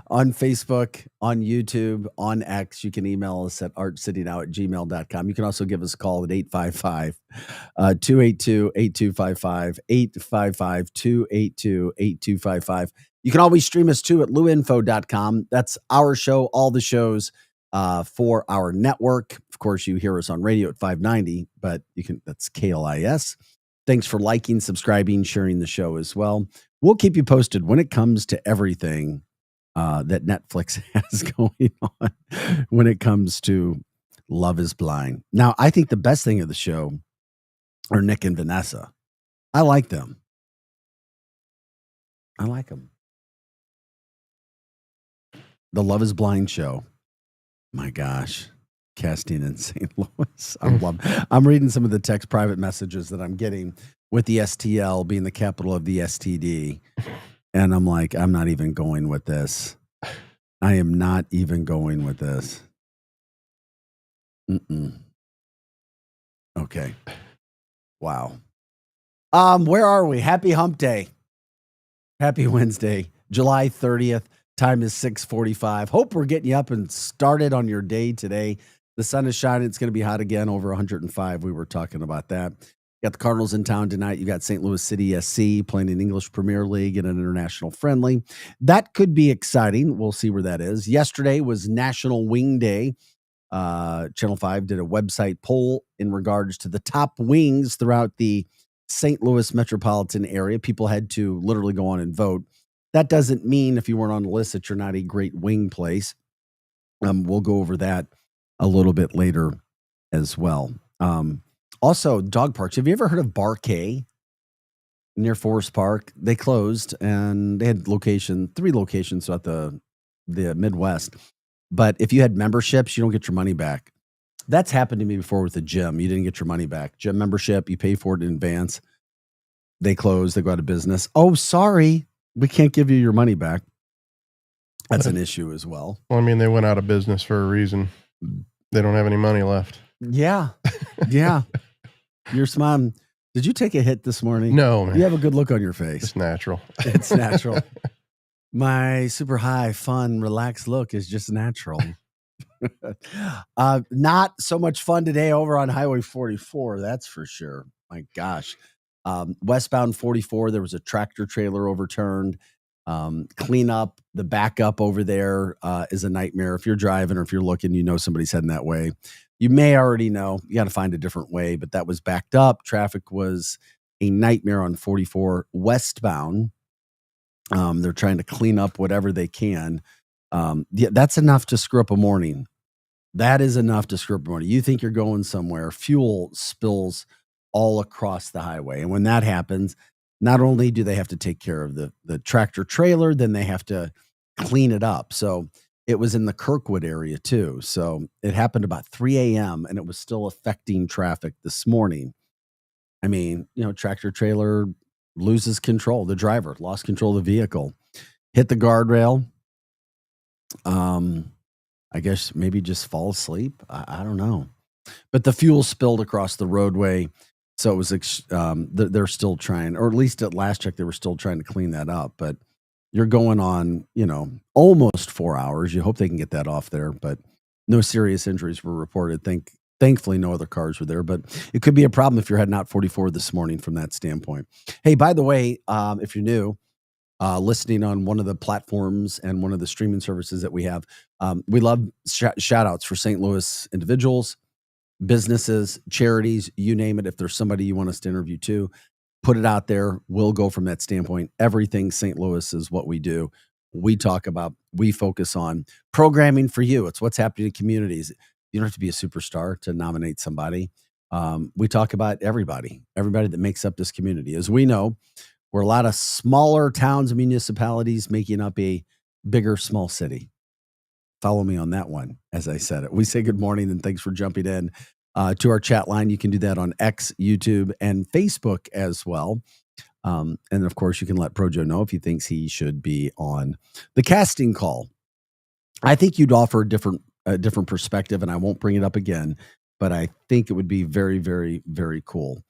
on Facebook, on YouTube, on X. You can email us at artcitynow@gmail.com. You can also give us a call at 855-282-8255, 855-282-8255. You can always stream us too at luinfo.com. That's our show, all the shows. for our network. Of course, you hear us on radio at 590, but that's KLIS. Thanks for liking, subscribing, sharing the show as well. We'll keep you posted when it comes to everything that Netflix has going on when it comes to Love is Blind. Now, I think the best thing of the show are Nick and Vanessa. I like them. I like them. The Love is Blind show. My gosh. Casting in St. Louis. I'm reading some of the text private messages that I'm getting with the STL being the capital of the STD. And I'm like, I'm not even going with this. I am not even going with this. Okay. Wow. Where are we? Happy Hump Day. Happy Wednesday, July 30th. Time is 6:45. Hope we're getting you up and started on your day today. The sun is shining. It's going to be hot again, over 105. We were talking about that. You got the Cardinals in town tonight. You got St. Louis City SC playing in English Premier League and an international friendly. That could be exciting. We'll see where that is. Yesterday was National Wing Day. Channel 5 did a website poll in regards to the top wings throughout the St. Louis metropolitan area. People had to literally go on and vote. That doesn't mean if you weren't on the list that you're not a great wing place. We'll go over that a little bit later as well. Also, dog parks. Have you ever heard of Barkay near Forest Park? They closed, and they had 3 locations throughout the Midwest. But if you had memberships, you don't get your money back. That's happened to me before with the gym. You didn't get your money back. Gym membership, you pay for it in advance. They close, they go out of business. Oh, sorry, we can't give you your money back. That's an issue as well. Well, I mean, they went out of business for a reason. They don't have any money left. Yeah. Yeah. You're smiling. Did you take a hit this morning? No, man. You have a good look on your face. It's natural. It's natural. My super high, fun, relaxed look is just natural. Not so much fun today over on Highway 44. That's for sure. My gosh. Westbound 44, there was a tractor trailer overturned. Clean up the backup over there is a nightmare. If you're driving or if you're looking, you know somebody's heading that way. You may already know. You got to find a different way, but that was backed up. Traffic was a nightmare on 44 westbound. They're trying to clean up whatever they can. That's enough to screw up a morning. That is enough to screw up a morning. You think you're going somewhere, fuel spills all across the highway. And when that happens, not only do they have to take care of the tractor trailer, then they have to clean it up. So it was in the Kirkwood area too. So it happened about 3 a.m. and it was still affecting traffic this morning. I mean, tractor trailer loses control. The driver lost control of the vehicle, hit the guardrail. I guess maybe just fall asleep. I don't know. But the fuel spilled across the roadway. So it was, they're still trying, or at least at last check, they were still trying to clean that up. But you're going on, almost 4 hours. You hope they can get that off there, but no serious injuries were reported. Thankfully, no other cars were there, but it could be a problem if you're heading out 44 this morning from that standpoint. Hey, by the way, if you're new, listening on one of the platforms and one of the streaming services that we have, we love shout outs for St. Louis individuals, businesses, charities, you name it. If there's somebody you want us to interview too, put it out there. We'll go from that standpoint. Everything St. Louis is what we do. We talk about, we focus on programming for you. It's what's happening in communities. You don't have to be a superstar to nominate somebody. We talk about everybody that makes up this community. As we know, we're a lot of smaller towns and municipalities making up a bigger small city. Follow me on that one, as I said it. We say good morning and thanks for jumping in to our chat line. You can do that on X, YouTube, and Facebook as well. And of course, you can let Projo know if he thinks he should be on the casting call. I think you'd offer a different perspective, and I won't bring it up again, but I think it would be very, very, very cool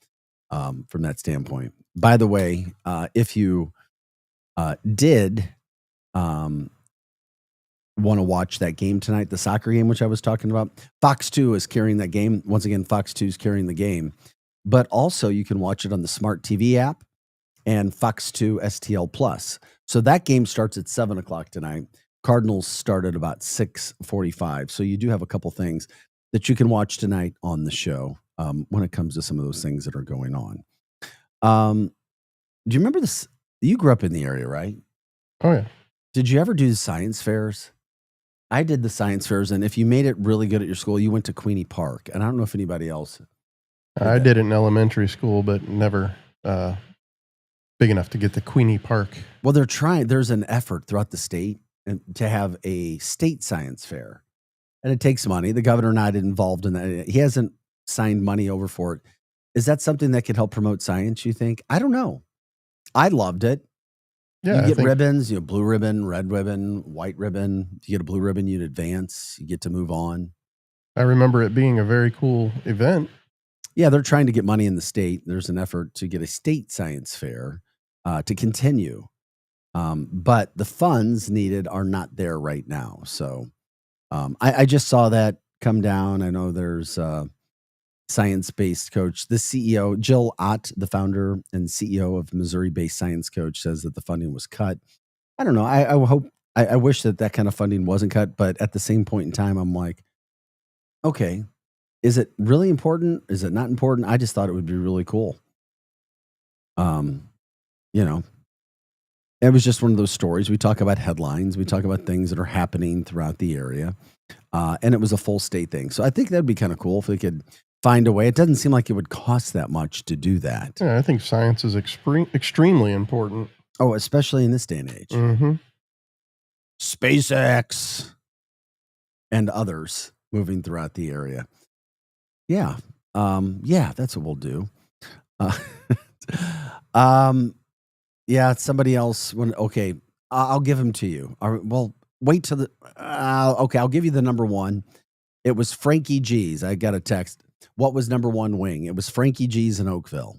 from that standpoint. By the way, if you did want to watch that game tonight, the soccer game, which I was talking about, Fox 2 is carrying that game. Once again, Fox 2 is carrying the game, but also you can watch it on the Smart TV app and Fox 2 STL Plus. So that game starts at 7 o'clock tonight. Cardinals start at about 6:45. So you do have a couple things that you can watch tonight on the show when it comes to some of those things that are going on. Do you remember this? You grew up in the area, right? Oh, yeah. Did you ever do the science fairs? I did the science fairs, and if you made it really good at your school, you went to Queenie Park. And I don't know if anybody else. I did it in elementary school, but never big enough to get to Queenie Park. Well, they're trying. There's an effort throughout the state to have a state science fair, and it takes money. The governor not involved in that. He hasn't signed money over for it. Is that something that could help promote science, you think? I don't know. I loved it. Yeah, you get ribbons, blue ribbon, red ribbon, white ribbon. You get a blue ribbon, you'd advance. You get to move on. I remember it being a very cool event. Yeah, they're trying to get money in the state. There's an effort to get a state science fair to continue. But the funds needed are not there right now. So I just saw that come down. I know there's science-based coach. The CEO, Jill Ott, the founder and CEO of Missouri-based Science Coach, says that the funding was cut. I don't know. I wish that kind of funding wasn't cut, but at the same point in time, I'm like, okay, is it really important? Is it not important? I just thought it would be really cool. It was just one of those stories. We talk about headlines. We talk about things that are happening throughout the area. And it was a full state thing. So I think that'd be kind of cool if they could find a way. It doesn't seem like it would cost that much to do that. Yeah, I think science is extremely important. Oh, especially in this day and age. Mm-hmm. SpaceX and others moving throughout the area. Yeah. That's what we'll do. Yeah, somebody else. Okay, I'll give him to you. Well, wait till okay, I'll give you the number one. It was Frankie G's. I got a text. What was number one wing? It was Frankie G's in Oakville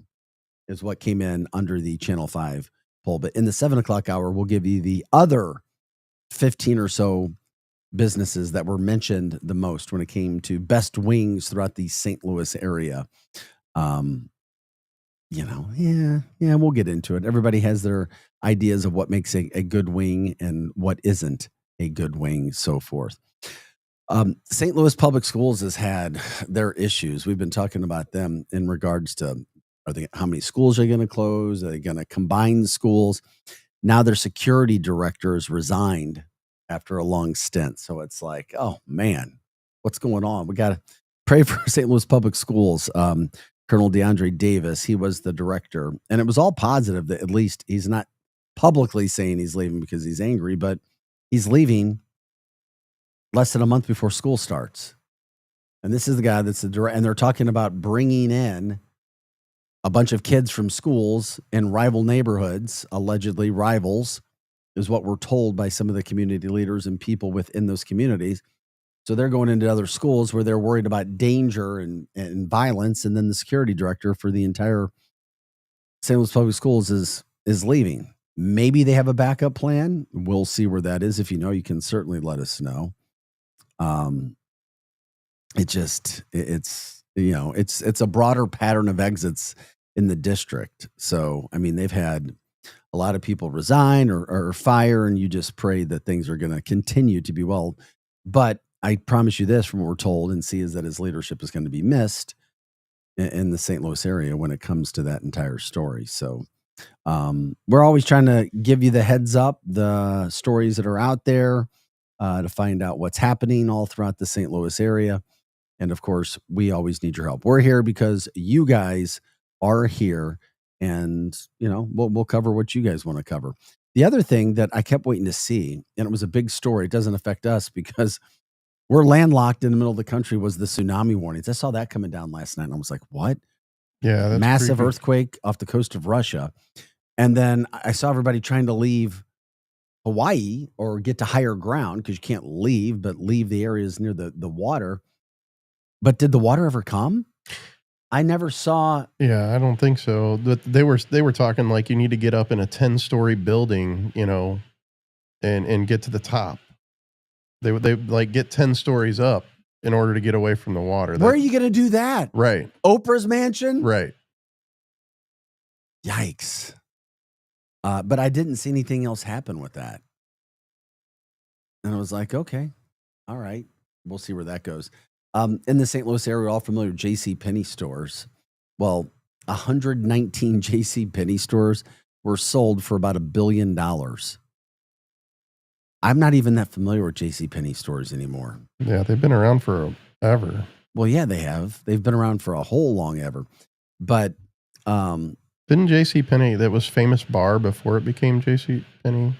is what came in under the Channel 5 poll. But in the 7 o'clock hour, we'll give you the other 15 or so businesses that were mentioned the most when it came to best wings throughout the St. Louis area. We'll get into it. Everybody has their ideas of what makes a good wing and what isn't a good wing, so forth. St. Louis Public Schools has had their issues. We've been talking about them in regards to how many schools are going to close? Are they going to combine schools? Now their security director has resigned after a long stint. So it's like, oh man, what's going on? We got to pray for St. Louis Public Schools. Colonel DeAndre Davis, he was the director, and it was all positive that at least he's not publicly saying he's leaving because he's angry, but he's leaving less than a month before school starts. And this is the guy that's the director, and they're talking about bringing in a bunch of kids from schools in rival neighborhoods, allegedly rivals, is what we're told by some of the community leaders and people within those communities. So they're going into other schools where they're worried about danger and violence. And then the security director for the entire St. Louis Public Schools is leaving. Maybe they have a backup plan. We'll see where that is. If you know, you can certainly let us know. It's a broader pattern of exits in the district. So, I mean, they've had a lot of people resign or fire, and you just pray that things are going to continue to be well. But I promise you this from what we're told and see is that his leadership is going to be missed in the St. Louis area when it comes to that entire story. So we're always trying to give you the heads up, the stories that are out there to find out what's happening all throughout the St. Louis area. And of course, we always need your help. We're here because you guys are here, and we'll cover what you guys want to cover. The other thing that I kept waiting to see, and it was a big story, it doesn't affect us because we're landlocked in the middle of the country, was the tsunami warnings. I saw that coming down last night, and I was like, what? Yeah, that's massive creepy. earthquake off the coast of Russia. And then I saw everybody trying to leave Hawaii or get to higher ground because you can't leave, but leave the areas near the water. But did the water ever come? I never saw. Yeah, I don't think so. But they were talking like you need to get up in a 10-story building, and get to the top. They like get 10 stories up in order to get away from the water. Where are you going to do that? Right. Oprah's mansion? Right. Yikes. But I didn't see anything else happen with that. And I was like, okay, all right. We'll see where that goes. In the St. Louis area, all familiar with JCPenney stores. Well, 119 JCPenney stores were sold for about $1 billion. I'm not even that familiar with JCPenney stores anymore. Yeah, they've been around forever. Well, yeah, they have. They've been around for a whole long ever. But didn't JCPenney, that was Famous Bar before it became JCPenney?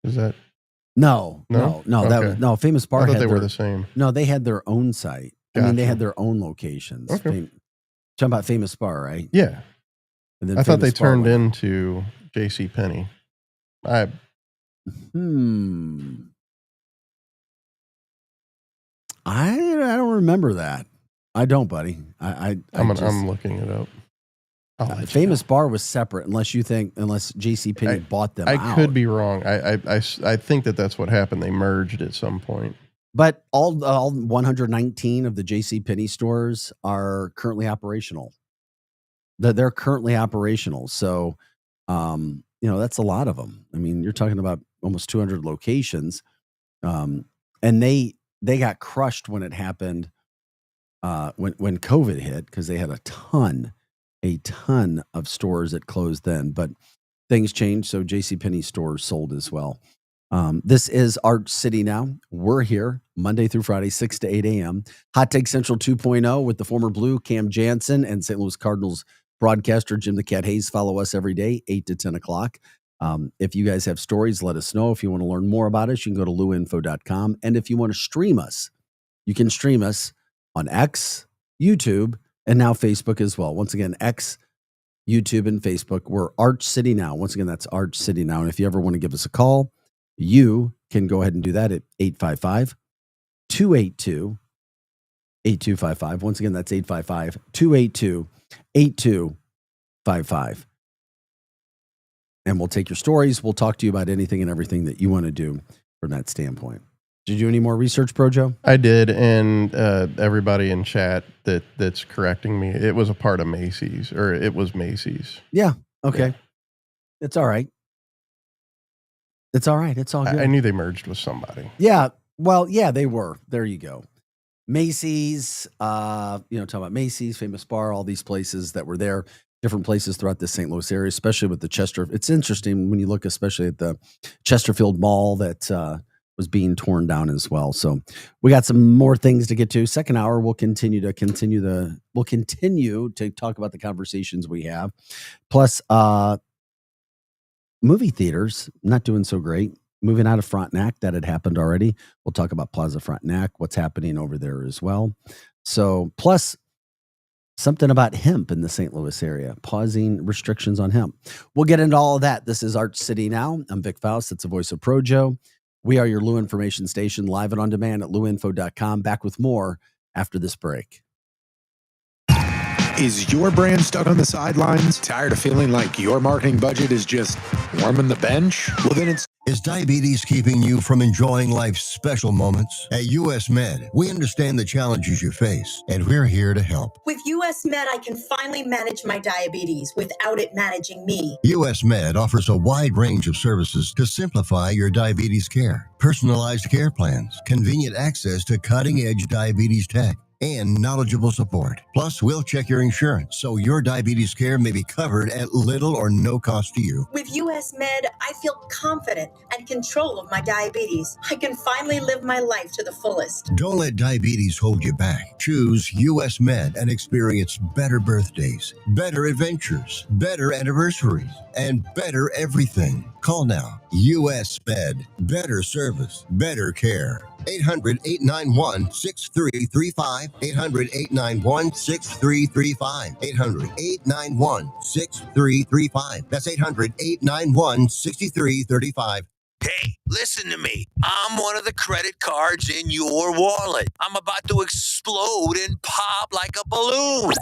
Is that? No. Okay. That was no Famous Bar. I thought had they were their- the same. No, they had their own site. I mean, they Gotcha. had their own locations. Okay. Talking about Famous Bar, right? Yeah. And then I thought they Famous Bar turned went- into JCPenney. I don't remember that. I don't, buddy. I'm looking it up. Famous Bar was separate, unless JCPenney bought them out. I could be wrong. I think that's what happened. They merged at some point. But all 119 of the JCPenney stores are currently operational. They're currently operational. So, that's a lot of them. I mean, you're talking about almost 200 locations. And they got crushed when it happened, when COVID hit, because they had a ton of stores that closed then. But things changed, so JCPenney stores sold as well. This is Arch City Now. We're here Monday through Friday, 6 to 8 a.m. Hot Take Central 2.0 with the former Blue Cam Jansen and St. Louis Cardinals broadcaster Jim the Cat Hayes. Follow us every day, 8 to 10 o'clock. If you guys have stories, let us know. If you want to learn more about us, you can go to luinfo.com. And if you want to stream us, you can stream us on X, YouTube, and now Facebook as well. Once again, X, YouTube, and Facebook. We're Arch City Now. Once again, that's Arch City Now. And if you ever want to give us a call, you can go ahead and do that at 855-282-8255. Once again, that's 855-282-8255. And we'll take your stories. We'll talk to you about anything and everything that you want to do from that standpoint. Did you do any more research, Projo? I did, and everybody in chat that's correcting me, it was a part of Macy's, or it was Macy's. Yeah. Okay. It's all right. It's all right. It's all good. I knew they merged with somebody. Yeah. Well, yeah, they were. There you go. Macy's, talking about Macy's, Famous Bar, all these places that were there, different places throughout the St. Louis area, especially with the Chester. It's interesting when you look, especially at the Chesterfield Mall that was being torn down as well. So we got some more things to get to. Second hour, we'll continue to talk about the conversations we have. Plus, movie theaters not doing so great. Moving out of Frontenac, that had happened already. We'll talk about Plaza Frontenac, what's happening over there as well. So, plus something about hemp in the St. Louis area, pausing restrictions on hemp. We'll get into all of that. This is Arch City Now. I'm Vic Faust. It's the voice of Projo. We are your Lou Information Station, live and on demand at luinfo.com. Back with more after this break. Is your brand stuck on the sidelines? Tired of feeling like your marketing budget is just warming the bench? Well, then it's... Is diabetes keeping you from enjoying life's special moments? At US Med, we understand the challenges you face, and we're here to help. With US Med, I can finally manage my diabetes without it managing me. US Med offers a wide range of services to simplify your diabetes care. Personalized care plans, convenient access to cutting-edge diabetes tech, and knowledgeable support. Plus, we'll check your insurance so your diabetes care may be covered at little or no cost to you. With US Med, I feel confident and control of my diabetes. I can finally live my life to the fullest. Don't let diabetes hold you back. Choose US Med and experience better birthdays, better adventures, better anniversaries, and better everything. Call now. US Med. Better service, better care. 800-891-6335. 800-891-6335. 800-891-6335. That's 800-891-6335. Hey, listen to me. I'm one of the credit cards in your wallet. I'm about to explode and pop like a balloon.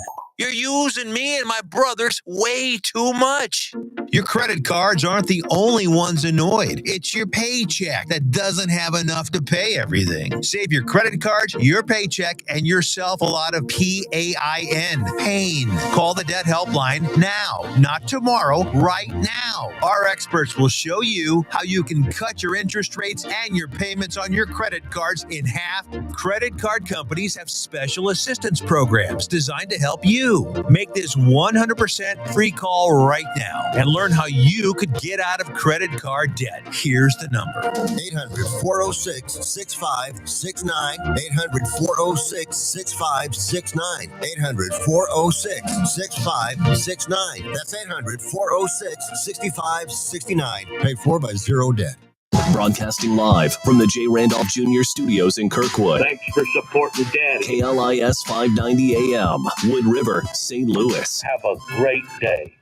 You're using me and my brothers way too much. Your credit cards aren't the only ones annoyed. It's your paycheck that doesn't have enough to pay everything. Save your credit cards, your paycheck, and yourself a lot of PAIN. Pain. Call the debt helpline now, not tomorrow, right now. Our experts will show you how you can cut your interest rates and your payments on your credit cards in half. Credit card companies have special assistance programs designed to help you. Make this 100% free call right now and learn how you could get out of credit card debt. Here's the number. 800-406-6569. 800-406-6569. 800-406-6569. That's 800-406-6569. Paid for by Zero Debt. Broadcasting live from the J. Randolph Jr. Studios in Kirkwood. Thanks for supporting Daddy. KLIS 590 AM, Wood River, St. Louis. Have a great day.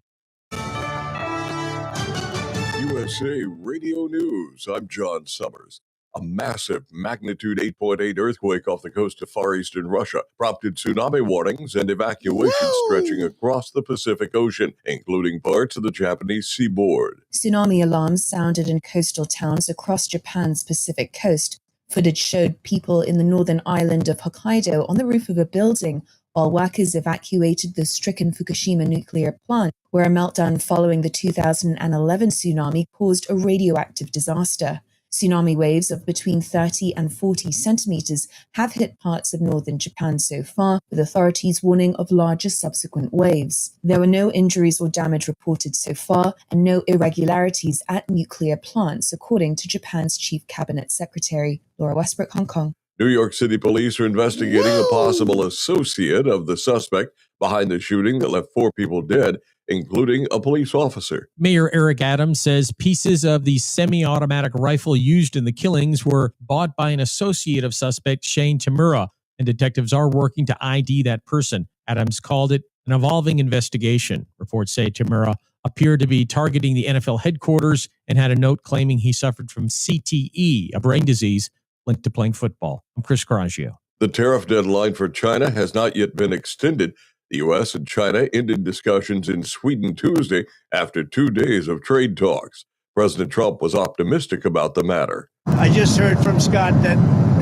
USA Radio News. I'm John Summers. A massive magnitude 8.8 earthquake off the coast of far eastern Russia prompted tsunami warnings and evacuations stretching across the Pacific Ocean, including parts of the Japanese seaboard. Tsunami alarms sounded in coastal towns across Japan's Pacific coast. Footage showed people in the northern island of Hokkaido on the roof of a building while workers evacuated the stricken Fukushima nuclear plant, where a meltdown following the 2011 tsunami caused a radioactive disaster. Tsunami waves of between 30 and 40 centimeters have hit parts of northern Japan so far, with authorities warning of larger subsequent waves. There were no injuries or damage reported so far, and no irregularities at nuclear plants, according to Japan's Chief Cabinet Secretary. Laura Westbrook, Hong Kong. New York City police are investigating a possible associate of the suspect behind the shooting that left 4 people dead, including a police officer. Mayor Eric Adams says pieces of the semi-automatic rifle used in the killings were bought by an associate of suspect Shane Tamura, and detectives are working to ID that person. Adams called it an evolving investigation. Reports say Tamura appeared to be targeting the NFL headquarters and had a note claiming he suffered from CTE, a brain disease linked to playing football. I'm Chris Carraggio. The tariff deadline for China has not yet been extended. The U.S. and China ended discussions in Sweden Tuesday after 2 days of trade talks. President Trump was optimistic about the matter. I just heard from Scott that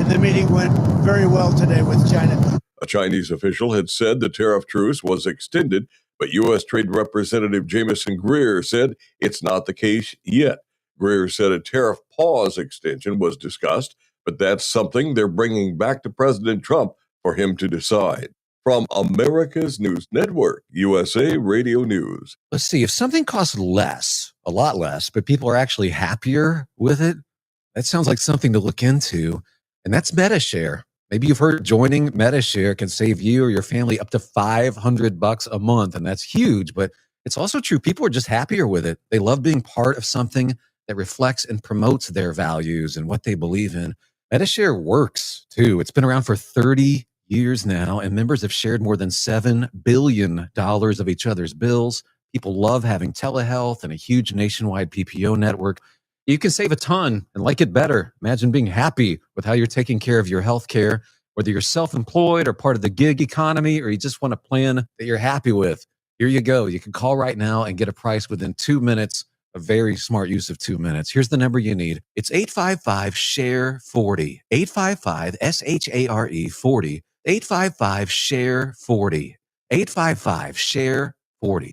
the meeting went very well today with China. A Chinese official had said the tariff truce was extended, but U.S. Trade Representative Jamieson Greer said it's not the case yet. Greer said a tariff pause extension was discussed, but that's something they're bringing back to President Trump for him to decide. From America's News Network, USA Radio News. Let's see, if something costs less, a lot less, but people are actually happier with it, that sounds like something to look into. And that's MetaShare. Maybe you've heard joining MetaShare can save you or your family up to $500 a month. And that's huge, but it's also true. People are just happier with it. They love being part of something that reflects and promotes their values and what they believe in. MetaShare works too. It's been around for 30 years now, and members have shared more than $7 billion of each other's bills. People love having telehealth and a huge nationwide PPO network. You can save a ton and like it better. Imagine being happy with how you're taking care of your health care, whether you're self-employed or part of the gig economy, or you just want a plan that you're happy with. Here you go. You can call right now and get a price within 2 minutes. A very smart use of 2 minutes. Here's the number you need. It's 855-SHARE-40. 855-SHARE-40. 855-SHARE-40. 855-SHARE-40.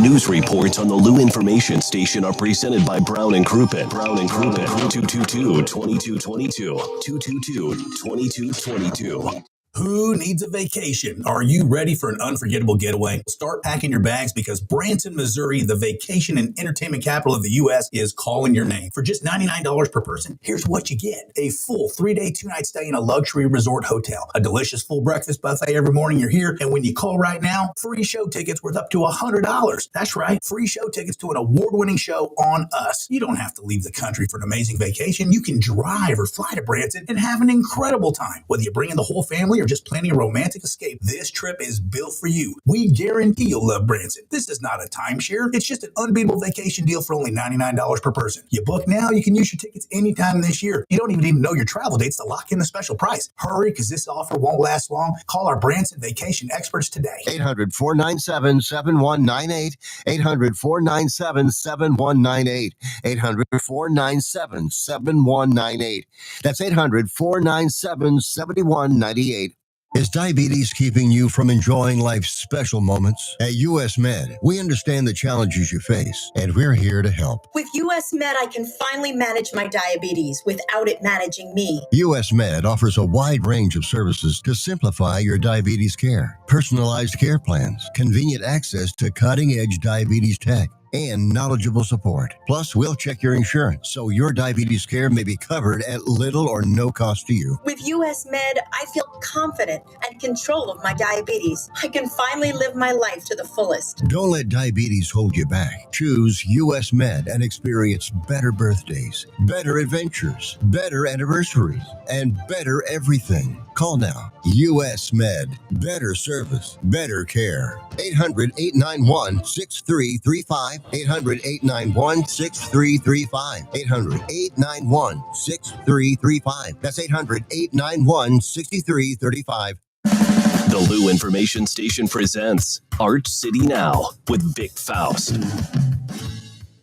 News reports on the Lou Information Station are presented by Brown and Crouppen. Brown and Crouppen, 222-2222. 222-2222. Who needs a vacation? Are you ready for an unforgettable getaway? Start packing your bags because Branson, Missouri, the vacation and entertainment capital of the U.S., is calling your name. For just $99 per person, here's what you get. A full 3-day, 2-night stay in a luxury resort hotel. A delicious full breakfast buffet every morning you're here. And when you call right now, free show tickets worth up to $100. That's right, free show tickets to an award-winning show on us. You don't have to leave the country for an amazing vacation. You can drive or fly to Branson and have an incredible time. Whether you bring in the whole family or just planning a romantic escape, this trip is built for you. We guarantee you'll love Branson. This is not a timeshare. It's just an unbeatable vacation deal for only $99 per person. You book now, you can use your tickets anytime this year. You don't even need to know your travel dates to lock in the special price. Hurry, because this offer won't last long. Call our Branson vacation experts today. 800-497-7198. 800-497-7198. 800-497-7198. That's 800-497-7198. Is diabetes keeping you from enjoying life's special moments? At US Med, we understand the challenges you face, and we're here to help. With US Med, I can finally manage my diabetes without it managing me. US Med offers a wide range of services to simplify your diabetes care. Personalized care plans, convenient access to cutting-edge diabetes tech, and knowledgeable support. Plus, we'll check your insurance so your diabetes care may be covered at little or no cost to you. With US Med, I feel confident and control of my diabetes. I can finally live my life to the fullest. Don't let diabetes hold you back. Choose US Med and experience better birthdays, better adventures, better anniversaries, and better everything. Call now. US Med. Better service, better care. 800-891-6335. 800-891-6335. 800-891-6335. That's 800-891-6335. The Lou Information Station presents Arch City Now with Vic Faust.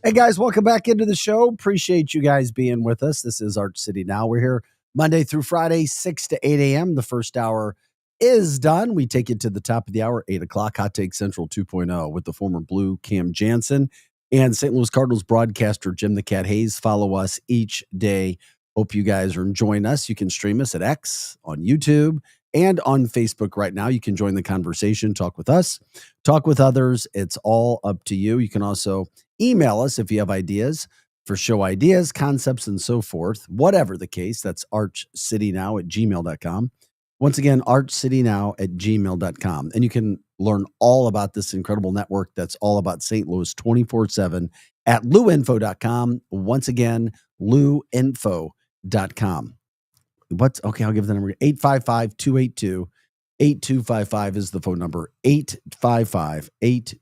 Hey guys, welcome back into the show. Appreciate you guys being with us. This is Arch City Now. We're here Monday through Friday, 6 to 8 a.m. The first hour is done. We take you to the top of the hour, 8 o'clock, Hot Take Central 2.0 with the former Blue Cam Jansen and St. Louis Cardinals broadcaster Jim the Cat Hayes. Follow us each day. Hope you guys are enjoying us. You can stream us at X, on YouTube, and on Facebook right now. You can join the conversation, talk with us, talk with others. It's all up to you. You can also email us if you have ideas for show ideas, concepts, and so forth. Whatever the case, that's archcitynow@gmail.com. Once again, archcitynow@gmail.com. And you can learn all about this incredible network that's all about St. Louis 24/7 at luinfo.com. Once again, luinfo.com. Okay, I'll give the number. 855-282-8255 is the phone number. 855-8.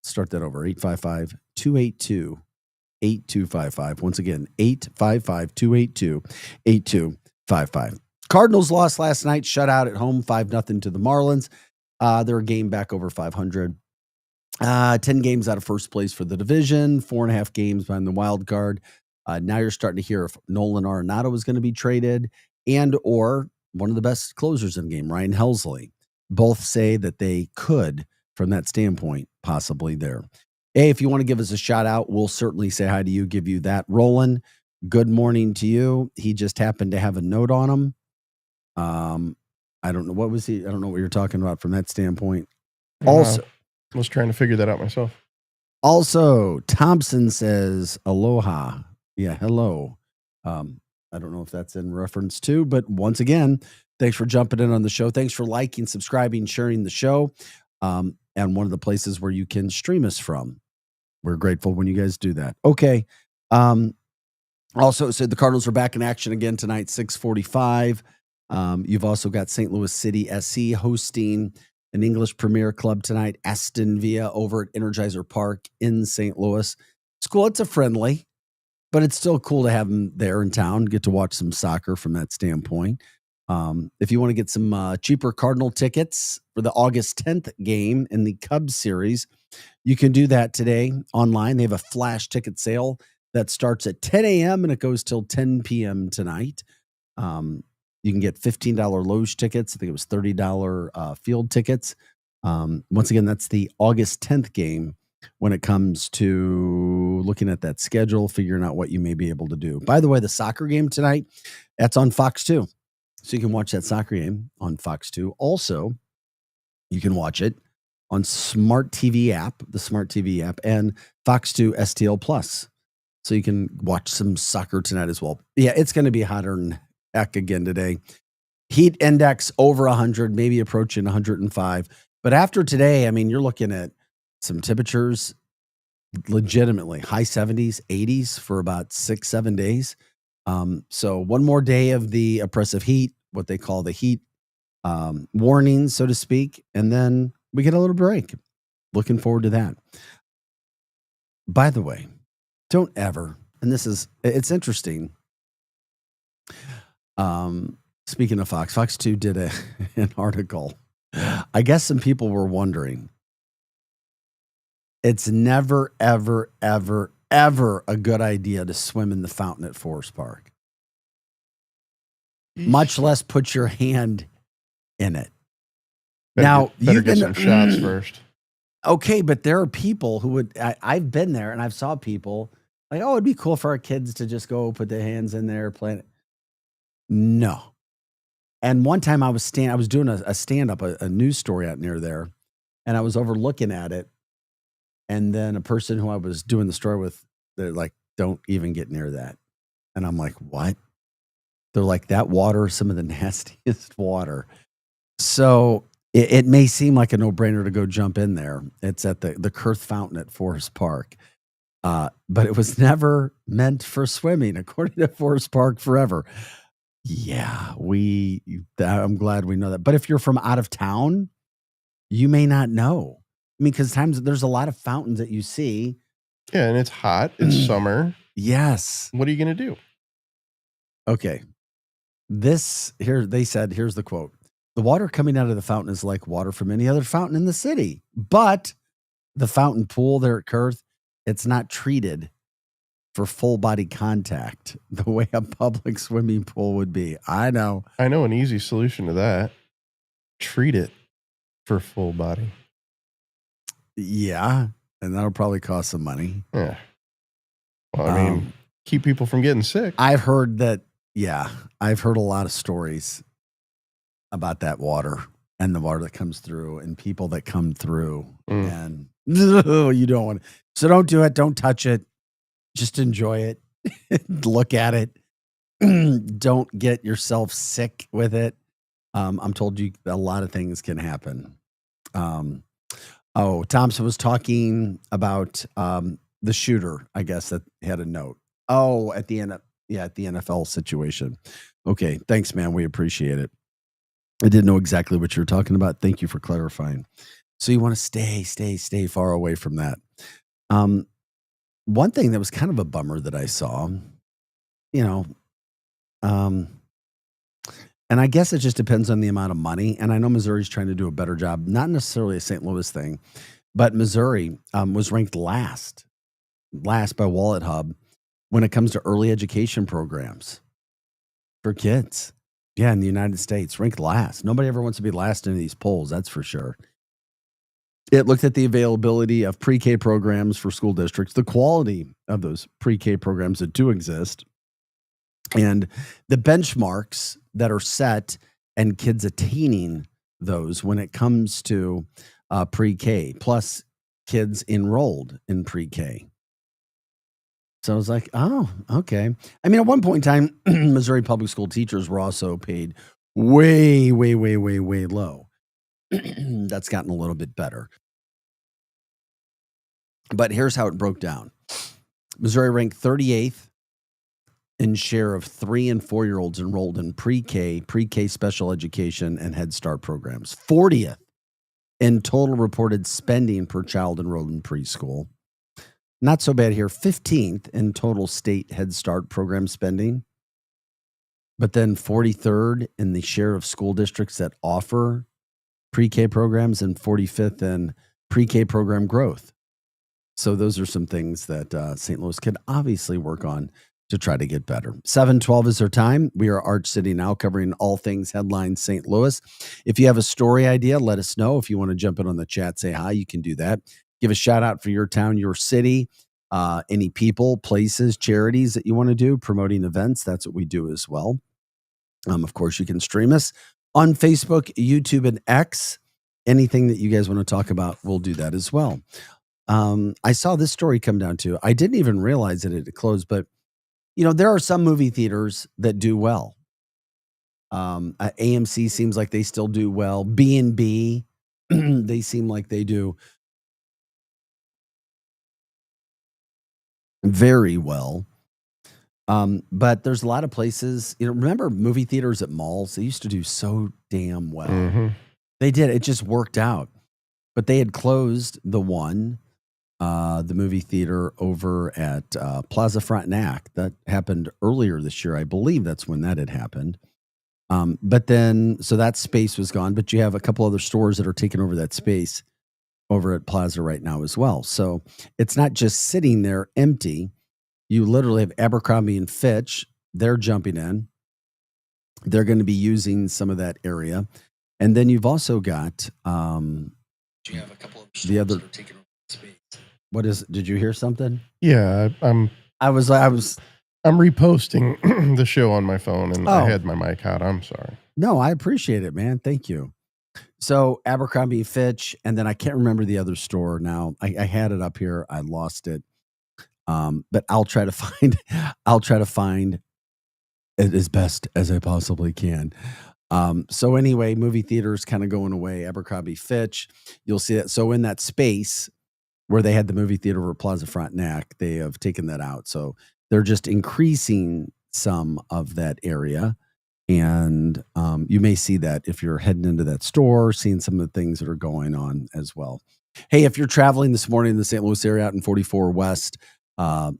Start that over. 855-282-8255. Once again, 855-282-8255. Cardinals lost last night, shut out at home, 5-0 to the Marlins. They're a game back over 500. 10 games out of first place for the division, 4.5 games behind the wild card. Now you're starting to hear if Nolan Arenado is going to be traded and or one of the best closers in the game, Ryan Helsley. Both say that they could, from that standpoint, possibly there. Hey, if you want to give us a shout out, we'll certainly say hi to you, give you that. Roland, good morning to you. He just happened to have a note on him. I don't know. What was he? I don't know what you're talking about from that standpoint. Also, I was trying to figure that out myself. Also, Thompson says, aloha. Yeah, hello. I don't know if that's in reference to, but once again, thanks for jumping in on the show. Thanks for liking, subscribing, sharing the show. And one of the places where you can stream us from. We're grateful when you guys do that. Okay. Also said the Cardinals are back in action again tonight, 6:45. You've also got St. Louis City SC hosting an English Premier Club tonight, Aston Villa, over at Energizer Park in St. Louis. It's cool. It's a friendly, but it's still cool to have them there in town, get to watch some soccer from that standpoint. If you want to get some cheaper Cardinal tickets for the August 10th game in the Cubs series, you can do that today online. They have a flash ticket sale that starts at 10 a.m. and it goes till 10 p.m. tonight. You can get $15 Loge tickets. I think it was $30 field tickets. Once again, that's the August 10th game when it comes to looking at that schedule, figuring out what you may be able to do. By the way, the soccer game tonight, that's on Fox 2. So you can watch that soccer game on Fox 2. Also, you can watch it on Smart TV app, the Smart TV app, and Fox 2 STL Plus. So you can watch some soccer tonight as well. Yeah, it's going to be hotter than heck again today. Heat index over 100, maybe approaching 105. But after today, I mean, you're looking at some temperatures legitimately high 70s, 80s for about 6-7 days. So one more day of the oppressive heat, what they call the heat warnings, so to speak, and then we get a little break. Looking forward to that. By the way, don't ever, and it's interesting. Speaking of Fox 2 did an article. I guess some people were wondering. It's never, ever, ever, ever a good idea to swim in the fountain at Forest Park. Much less put your hand in it. Better get some shots first. Okay, but there are people who would. I've been there and I've saw people like, oh, it'd be cool for our kids to just go put their hands in there, play it. No. And one time I was doing a stand-up, a news story out near there, and I was overlooking at it. And then a person who I was doing the story with, they're like, don't even get near that. And I'm like, what? They're like, that water is some of the nastiest water. So it may seem like a no-brainer to go jump in there. It's at the Kurth Fountain at Forest Park. But it was never meant for swimming, according to Forest Park Forever. Yeah, I'm glad we know that. But if you're from out of town, you may not know. I mean, because times there's a lot of fountains that you see. Yeah, and it's hot. It's summer. Yes. What are you going to do? Okay. Here's the quote. The water coming out of the fountain is like water from any other fountain in the city. But the fountain pool there at Kurth, it's not treated for full body contact the way a public swimming pool would be. I know an easy solution to that. Treat it for full body. Yeah. And that'll probably cost some money. Yeah. Well, I mean, keep people from getting sick. I've heard that. Yeah. I've heard a lot of stories about that water and the water that comes through and people that come through and you don't want to. So don't do it. Don't touch it. Just enjoy it. Look at it. Don't get yourself sick with it. I'm told you a lot of things can happen. Thompson was talking about the shooter, I guess, that had a note. Oh, at the end of, at the NFL situation. Okay, thanks, man. We appreciate it. I didn't know exactly what you were talking about. Thank you for clarifying. So you want to stay far away from that. One thing that was kind of a bummer that I saw, and I guess it just depends on the amount of money. And I know Missouri's trying to do a better job, not necessarily a St. Louis thing, but Missouri was ranked last by Wallet Hub when it comes to early education programs for kids. Yeah, in the United States, ranked last. Nobody ever wants to be last in these polls, that's for sure. It looked at the availability of pre-K programs for school districts, the quality of those pre-K programs that do exist, and the benchmarks that are set and kids attaining those when it comes to pre-K, plus kids enrolled in pre-K. So I was like, oh, okay. I mean, at one point in time, Missouri public school teachers were also paid way, way, way, way, way low. That's gotten a little bit better. But here's how it broke down. Missouri ranked 38th in share of 3 and 4-year-olds enrolled in pre-K special education, and Head Start programs. 40th in total reported spending per child enrolled in preschool. Not so bad here. 15th in total state Head Start program spending. But then 43rd in the share of school districts that offer pre-K programs, and 45th in pre-K program growth. So those are some things that St. Louis could obviously work on to try to get better. 7:12 is our time. We are Arch City Now, covering all things headlines St. Louis. If you have a story idea, let us know. If you want to jump in on the chat, say hi, you can do that. Give a shout out for your town, your city, any people, places, charities that you want to do, promoting events. That's what we do as well. Of course, you can stream us on Facebook, YouTube, and X. Anything that you guys want to talk about, we'll do that as well. I saw this story come down to, I didn't even realize that it had closed, but there are some movie theaters that do well. AMC seems like they still do well. B&B, they seem like they do very well. But there's a lot of places, remember movie theaters at malls? They used to do so damn well. Mm-hmm. They did. It just worked out. But they had closed the movie theater over at Plaza Frontenac. That happened earlier this year. I believe that's when that had happened. But then, so that space was gone, but you have a couple other stores that are taking over that space over at Plaza right now as well. So it's not just sitting there empty. You literally have Abercrombie and Fitch. They're jumping in. They're going to be using some of that area. And then you've also got You have a couple of the other. that are taking over space. What is? Did you hear something? Yeah, I'm reposting the show on my phone, and I had my mic out. I'm sorry. No, I appreciate it, man. Thank you. So Abercrombie Fitch, and then I can't remember the other store now. I had it up here. I lost it. But I'll try to find it as best as I possibly can. So anyway, movie theaters kind of going away. Abercrombie Fitch, you'll see that. So in that space where they had the movie theater over Plaza Frontenac, they have taken that out. So they're just increasing some of that area. And you may see that if you're heading into that store, seeing some of the things that are going on as well. Hey, if you're traveling this morning in the St. Louis area out in 44 West,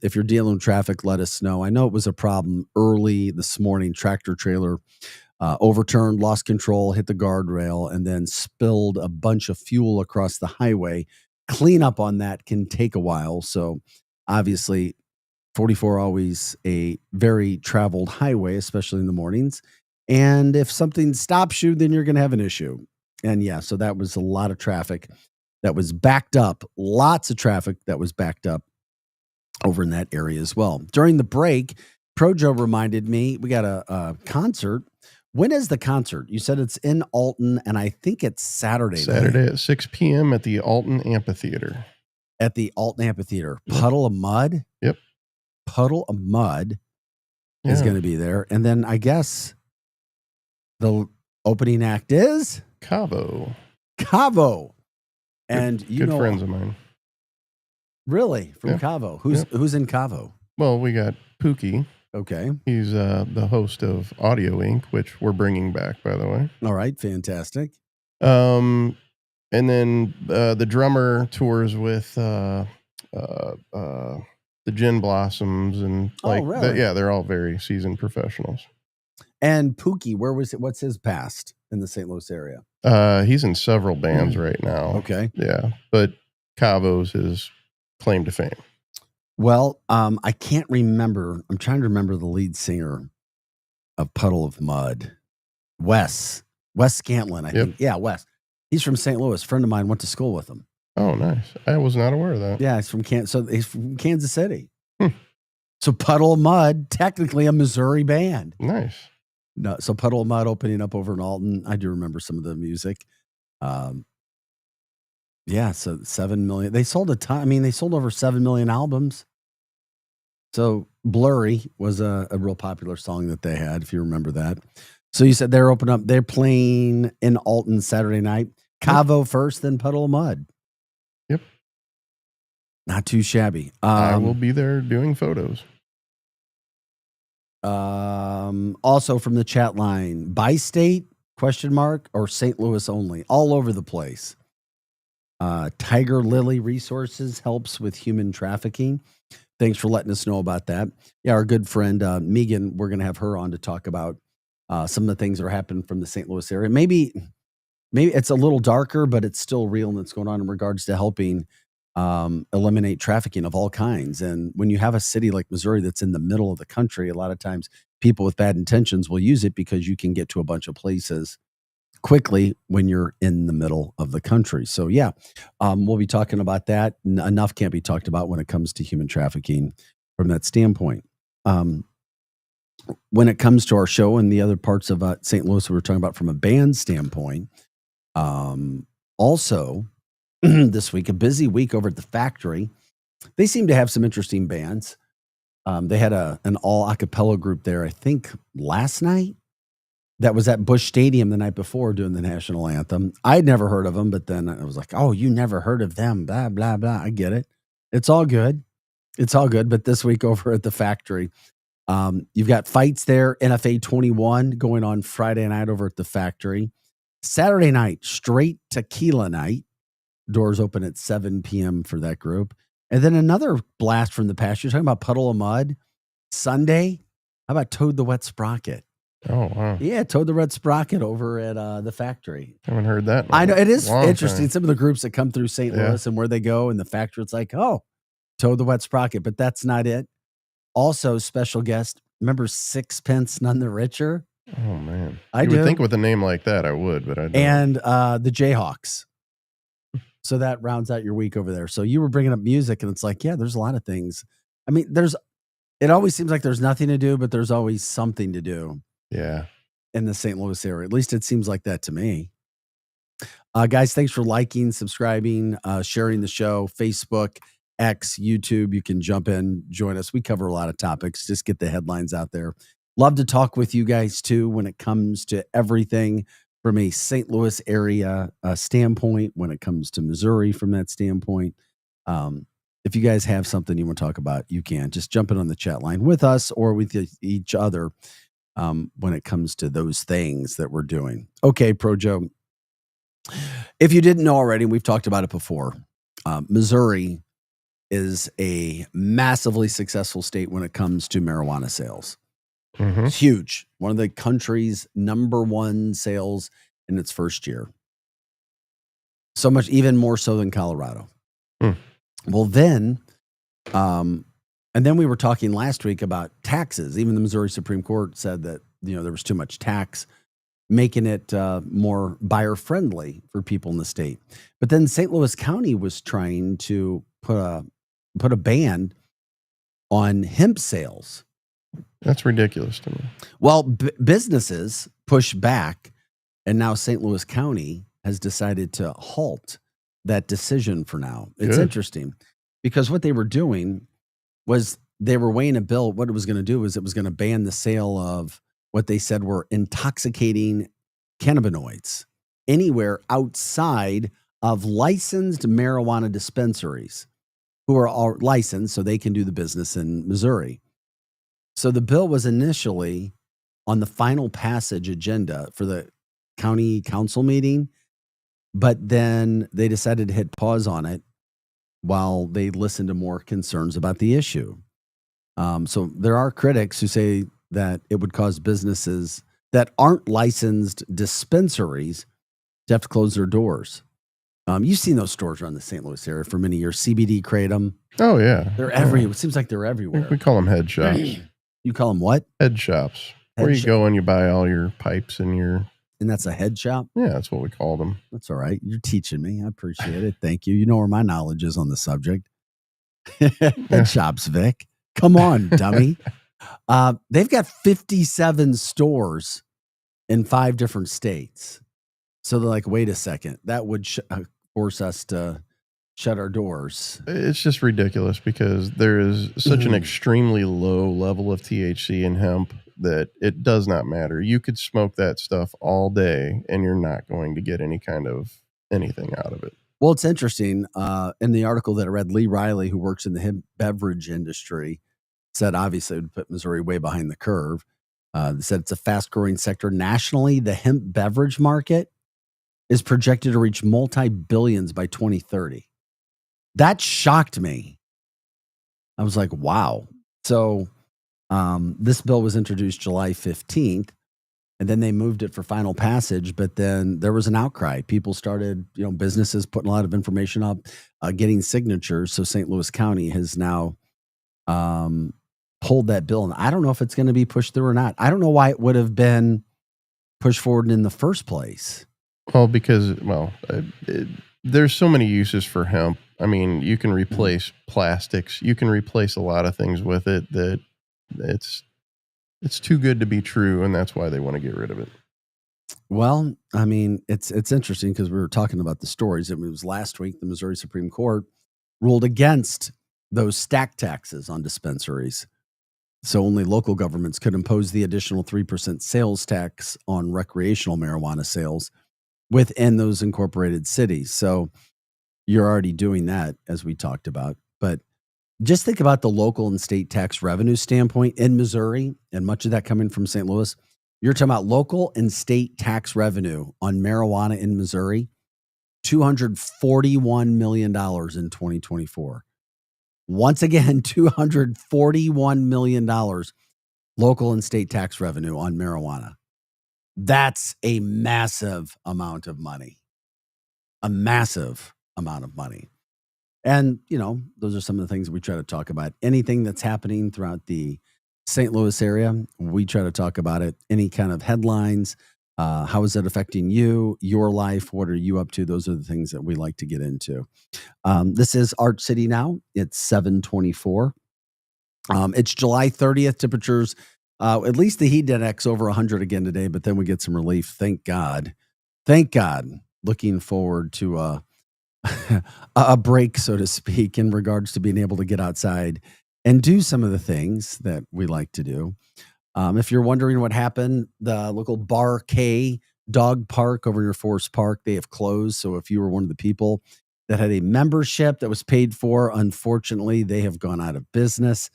if you're dealing with traffic, let us know. I know it was a problem early this morning. Tractor trailer overturned, lost control, hit the guardrail, and then spilled a bunch of fuel across the highway. Cleanup on that can take a while. So obviously 44 always a very traveled highway, especially in the mornings. And if something stops you, then you're going to have an issue. And yeah, so that was a lot of traffic that was backed up. Lots of traffic that was backed up over in that area as well. During the break, Projo reminded me we got a concert. When is the concert? You said it's in Alton, and I think it's Saturday. Saturday at 6 p.m. at the Alton Amphitheater. At the Alton Amphitheater. Puddle of Mud? Yep. Puddle of Mud is going to be there. And then I guess the opening act is? Cavo. And you good know, friends of mine. Really? From Cavo. Who's in Cavo? Well, we got Pookie. Okay. He's the host of Audio Inc., which we're bringing back, by the way. All right. Fantastic. And then the drummer tours with the Gin Blossoms, and really? they're all very seasoned professionals. And Pookie, what's his past in the St. Louis area? He's in several bands right now. Okay. Yeah, but Cavo's his claim to fame. Well, I can't remember. I'm trying to remember the lead singer of Puddle of Mud, Wes Scantlin, I think. Yeah, Wes. He's from St. Louis. A friend of mine went to school with him. Oh, nice. I was not aware of that. Yeah, he's from Kansas City. So Puddle of Mud, technically a Missouri band. Nice. No, so Puddle of Mud opening up over in Alton. I do remember some of the music. Yeah, so 7 million. They sold a ton. I mean, they sold over 7 million albums. So Blurry was a real popular song that they had, if you remember that. So you said they're playing in Alton Saturday night. Cavo first, then Puddle of Mud. Yep. Not too shabby. I will be there doing photos. Also from the chat line, bi-state, ? Or St. Louis only? All over the place. Tiger Lily Resources helps with human trafficking. Thanks for letting us know about that. Yeah, our good friend Megan, we're going to have her on to talk about some of the things that are happening from the St. Louis area. Maybe it's a little darker, but it's still real, and it's going on in regards to helping eliminate trafficking of all kinds. And when you have a city like Missouri that's in the middle of the country, a lot of times people with bad intentions will use it because you can get to a bunch of places quickly when you're in the middle of the country. So yeah, we'll be talking about that. Enough can't be talked about when it comes to human trafficking from that standpoint. When it comes to our show and the other parts of St. Louis, we were talking about from a band standpoint. Also, this week, a busy week over at the Factory. They seem to have some interesting bands. They had an all a cappella group there, I think last night. That was at Busch Stadium the night before doing the national anthem. I'd never heard of them, but then I was like, oh, you never heard of them, blah, blah, blah. I get it. It's all good. It's all good. But this week over at the Factory, You've got fights there. NFA 21 going on Friday night over at the factory. Saturday night, straight tequila night. Doors open at 7 p.m. for that group. And then another blast from the past. You're talking about Puddle of Mud. Sunday, how about Toad the Wet Sprocket? Oh, wow. Yeah, Toad the Red Sprocket over at the factory. Haven't heard that. I know. It is Long interesting. time. Some of the groups that come through St. Yeah. Louis and where they go and the factory, it's like, oh, Toad the Wet Sprocket. But that's not it. Also, special guest, remember Sixpence None the Richer? Oh, man. I you do. would think with a name like that, I would, but I don't. And the Jayhawks. So that rounds out your week over there. So you were bringing up music, and it's like, yeah, there's a lot of things. I mean, it always seems like there's nothing to do, but there's always something to do. Yeah. In the St. Louis area. At least it seems like that to me. Guys, thanks for liking, subscribing, sharing the show, Facebook, X, YouTube. You can jump in, join us. We cover a lot of topics. Just get the headlines out there. Love to talk with you guys too when it comes to everything from a St. Louis area standpoint, when it comes to Missouri from that standpoint. If you guys have something you want to talk about, you can just jump in on the chat line with us or with each other when it comes to those things that we're doing. Okay, Pro Joe. If you didn't know already, we've talked about it before. Missouri is a massively successful state when it comes to marijuana sales. Mm-hmm. It's huge. One of the country's #1 sales in its first year. So much, even more so than Colorado. Well, then, and then we were talking last week about taxes. Even the Missouri Supreme Court said that, there was too much tax, making it more buyer friendly for people in the state. But then St. Louis County was trying to put a ban on hemp sales. That's ridiculous to me. Well, businesses push back, and now St. Louis County has decided to halt that decision for now. It's Good. interesting because what they were doing was they were weighing a bill. What it was going to do is it was going to ban the sale of what they said were intoxicating cannabinoids anywhere outside of licensed marijuana dispensaries who are all licensed so they can do the business in Missouri. So the bill was initially on the final passage agenda for the county council meeting, but then they decided to hit pause on it while they listened to more concerns about the issue. So there are critics who say that it would cause businesses that aren't licensed dispensaries to have to close their doors. You've seen those stores around the St. Louis area for many years. CBD Kratom. Oh, yeah. They're Yeah. everywhere. It seems like they're I everywhere. think we call them head shops. You call them what? Head shops. Where Head you shop. go and you buy all your pipes and your... And that's a head shop? Yeah, that's what we call them. That's all right. You're teaching me. I appreciate it. Thank you. You know where my knowledge is on the subject. Head shops, Vic. Come on, dummy. They've got 57 stores in 5 different states. So they're like, wait a second. That would force us to shut our doors. It's just ridiculous because there is such an extremely low level of THC in hemp that it does not matter. You could smoke that stuff all day and you're not going to get any kind of anything out of it. Well, it's interesting. In the article that I read, Lee Riley, who works in the hemp beverage industry, said obviously it would put Missouri way behind the curve. They said it's a fast-growing sector. Nationally, the hemp beverage market is projected to reach multi-billions by 2030. That shocked me. I was like, wow. So this bill was introduced July 15th, and then they moved it for final passage. But then there was an outcry. People started, businesses putting a lot of information up, getting signatures. So St. Louis County has now pulled that bill. And I don't know if it's going to be pushed through or not. I don't know why it would have been pushed forward in the first place. Well, because, there's so many uses for hemp. I mean, you can replace plastics. You can replace a lot of things with it that it's too good to be true, and that's why they want to get rid of it. Well, I mean, it's interesting because we were talking about the stories. It was last week, the Missouri Supreme Court ruled against those stack taxes on dispensaries. So only local governments could impose the additional 3% sales tax on recreational marijuana sales within those incorporated cities. So you're already doing that, as we talked about. But just think about the local and state tax revenue standpoint in Missouri, and much of that coming from St. Louis. You're talking about local and state tax revenue on marijuana in Missouri, $241 million in 2024. Once again, $241 million local and state tax revenue on marijuana. That's a massive amount of money. A massive amount of money. And, those are some of the things we try to talk about. Anything that's happening throughout the St. Louis area, we try to talk about it. Any kind of headlines, how is it affecting you, your life? What are you up to? Those are the things that we like to get into. This is Art City now. It's 7:24. It's July 30th. Temperatures, at least the heat index over 100 again today, but then we get some relief. Thank God. Thank God. Looking forward to a break, so to speak, in regards to being able to get outside and do some of the things that we like to do. If you're wondering what happened, the local Bar K dog park over near Forest Park, they have closed. So if you were one of the people that had a membership that was paid for, unfortunately, they have gone out of business,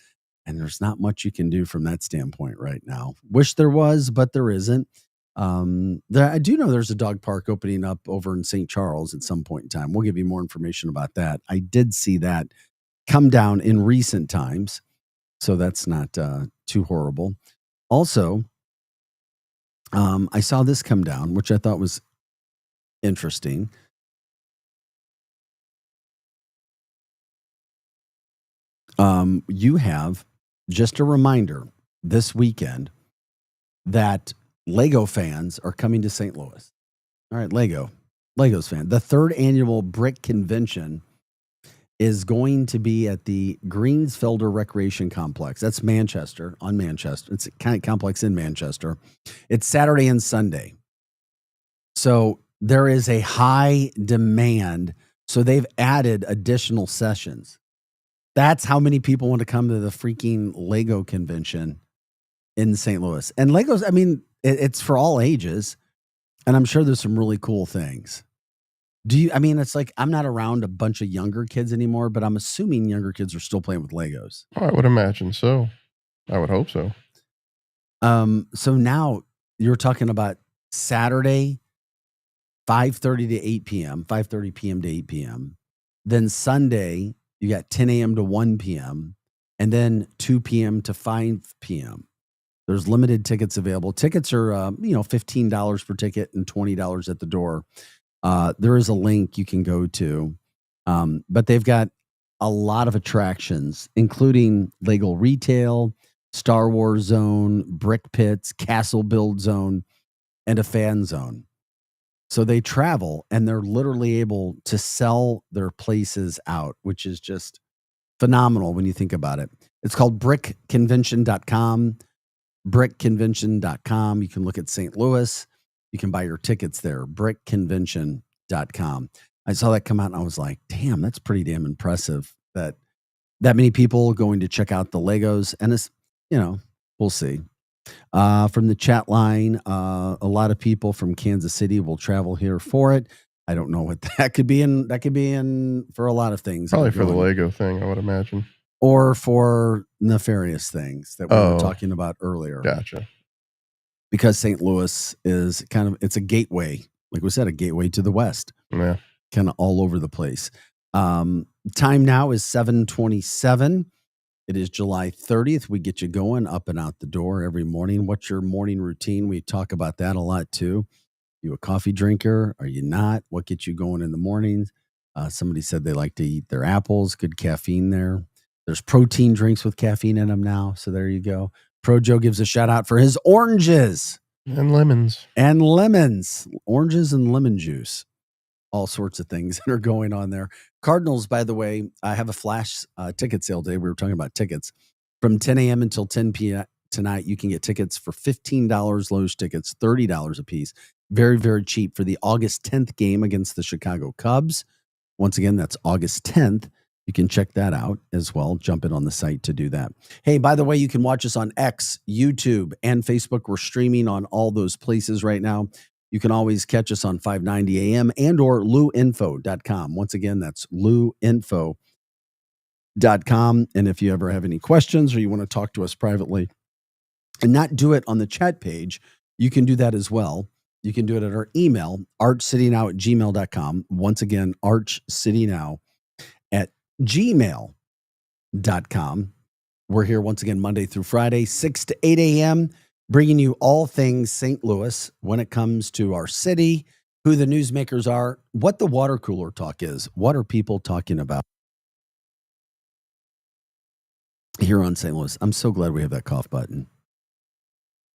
and there's not much you can do from that standpoint right now. Wish there was, but there isn't. I do know there's a dog park opening up over in St. Charles at some point in time. We'll give you more information about that. I did see that come down in recent times, so that's not too horrible. Also, I saw this come down, which I thought was interesting. You have just a reminder this weekend that Lego fans are coming to St. Louis. All right, Legos fan. The third annual Brick Convention is going to be at the Greensfelder Recreation Complex. That's Manchester. It's a kind of complex in Manchester. It's Saturday and Sunday. So there is a high demand. So they've added additional sessions. That's how many people want to come to the freaking Lego convention in St. Louis. And Legos, it's for all ages. And I'm sure there's some really cool things. It's like I'm not around a bunch of younger kids anymore, but I'm assuming younger kids are still playing with Legos. I would imagine so. I would hope so. So now you're talking about Saturday, 5:30 to 8 p.m., 5:30 p.m. to 8 p.m. Then Sunday, you got 10 a.m. to 1 p.m. and then 2 p.m. to 5 p.m. There's limited tickets available. Tickets are, $15 per ticket and $20 at the door. There is a link you can go to, but they've got a lot of attractions, including Lego Retail, Star Wars Zone, Brick Pits, Castle Build Zone, and a fan zone. So they travel and they're literally able to sell their places out, which is just phenomenal when you think about it. It's called brickconvention.com. brickconvention.com. You can look at St. Louis. You can buy your tickets there, brickconvention.com. I saw that come out and I was like, damn, that's pretty damn impressive that many people going to check out the Legos. And it's, we'll see. From the chat line, a lot of people from Kansas City will travel here for it. I don't know what that could be in. That could be in for a lot of things. Probably for the Lego thing, I would imagine. Or for nefarious things that we were talking about earlier. Gotcha. Because St. Louis is it's a gateway, like we said, a gateway to the West. Yeah. Kind of all over the place. Time now is 7:27. It is July 30th. We get you going up and out the door every morning. What's your morning routine? We talk about that a lot too. You a coffee drinker? Are you not? What gets you going in the mornings? Somebody said they like to eat their apples. Good caffeine there. There's protein drinks with caffeine in them now. So there you go. Pro Joe gives a shout out for his oranges. And lemons. Oranges and lemon juice. All sorts of things that are going on there. Cardinals, by the way, I have a flash ticket sale day. We were talking about tickets. From 10 a.m. until 10 p.m. tonight, you can get tickets for $15, Lowe's tickets, $30 a piece. Very, very cheap for the August 10th game against the Chicago Cubs. Once again, that's August 10th. You can check that out as well. Jump in on the site to do that. Hey, by the way, you can watch us on X, YouTube, and Facebook. We're streaming on all those places right now. You can always catch us on 590 AM and or luinfo.com. Once again, that's luinfo.com. luinfo.com. And if you ever have any questions or you want to talk to us privately and not do it on the chat page, you can do that as well. You can do it at our email, archcitynow@gmail.com. Once again, archcitynow@gmail.com. We're here once again Monday through Friday, 6 to 8 a.m., bringing you all things St. Louis when it comes to our city, who the newsmakers are, what the water cooler talk is, what are people talking about here on St. Louis. I'm so glad we have that cough button.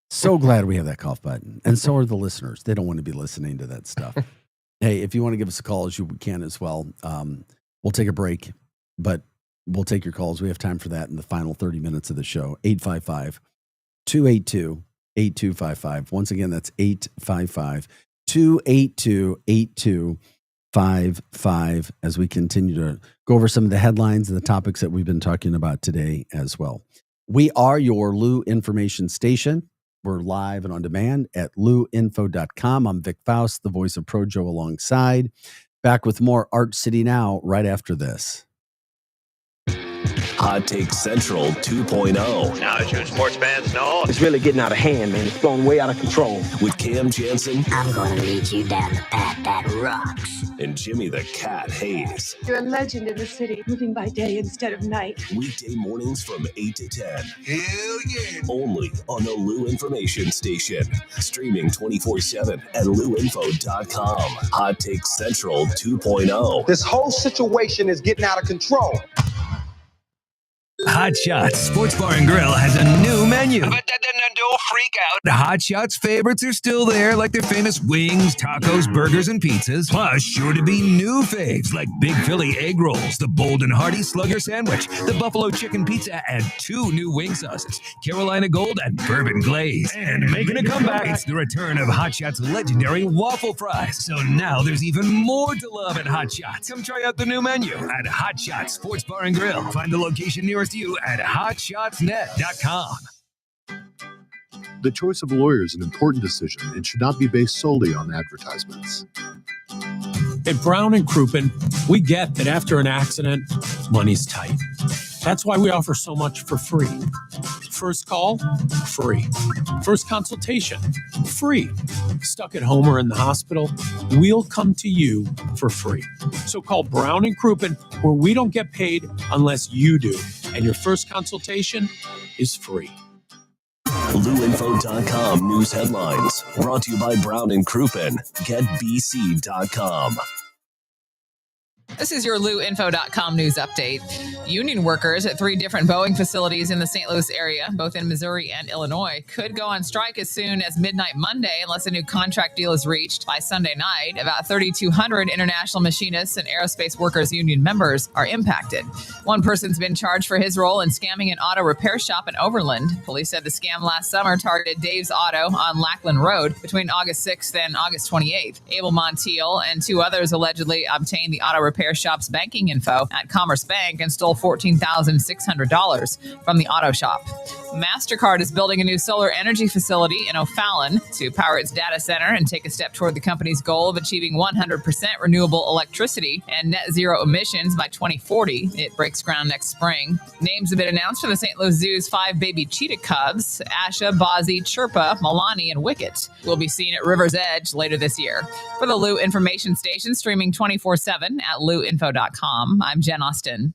So glad we have that cough button. And so are the listeners. They don't want to be listening to that stuff. Hey, if you want to give us a call, as you can as well, we'll take a break, but we'll take your calls. We have time for that in the final 30 minutes of the show. 855-282-8255. Once again, that's 855-282-8255 as we continue to go over some of the headlines and the topics that we've been talking about today as well. We are your Lou information station. We're live and on demand at luinfo.com. I'm Vic Faust, the voice of Projo alongside. Back with more Arch City Now right after this. Hot Take Central 2.0. Now, as you sports fans know, it's really getting out of hand, man. It's going way out of control. With Cam Jansen. I'm going to lead you down the path that rocks. And Jimmy the Cat Hayes. You're a legend in the city, moving by day instead of night. Weekday mornings from 8 to 10. Hell yeah. Only on the Lou Information Station. Streaming 24/7 at luinfo.com. Hot Take Central 2.0. This whole situation is getting out of control. Hot Shots Sports Bar and Grill has a new menu. But don't freak out. The Hot Shots favorites are still there, like their famous wings, tacos, burgers, and pizzas. Plus, sure to be new faves like Big Philly egg rolls, the Bold and Hearty Slugger sandwich, the Buffalo chicken pizza, and 2 new wing sauces, Carolina Gold and Bourbon Glaze. And making a comeback, it's the return of Hot Shots' legendary waffle fries. So now there's even more to love at Hot Shots. Come try out the new menu at Hot Shots Sports Bar and Grill. Find the location nearest you at hotshotsnet.com. The choice of a lawyer is an important decision and should not be based solely on advertisements. At Brown and Crouppen, we get that after an accident, money's tight. That's why we offer so much for free. First call, free. First consultation, free. Stuck at home or in the hospital, we'll come to you for free. So call Brown and Crouppen, where we don't get paid unless you do. And your first consultation is free. luinfo.com news headlines. Brought to you by Brown and Crouppen. GetBC.com. This is your luinfo.com news update. Union workers at 3 different Boeing facilities in the St. Louis area, both in Missouri and Illinois, could go on strike as soon as midnight Monday unless a new contract deal is reached by Sunday night. About 3,200 international machinists and aerospace workers union members are impacted. One person's been charged for his role in scamming an auto repair shop in Overland. Police said the scam last summer targeted Dave's Auto on Lackland Road between August 6th and August 28th. Abel Montiel and 2 others allegedly obtained the auto repair shop's banking info at Commerce Bank and stole $14,600 from the auto shop. MasterCard is building a new solar energy facility in O'Fallon to power its data center and take a step toward the company's goal of achieving 100% renewable electricity and net zero emissions by 2040. It breaks ground next spring. Names have been announced for the St. Louis Zoo's 5 baby cheetah cubs. Asha, Bozzie, Chirpa, Milani, and Wicket will be seen at River's Edge later this year. For the Lou Information Station, streaming 24/7 at luinfo.com, I'm Jen Austin.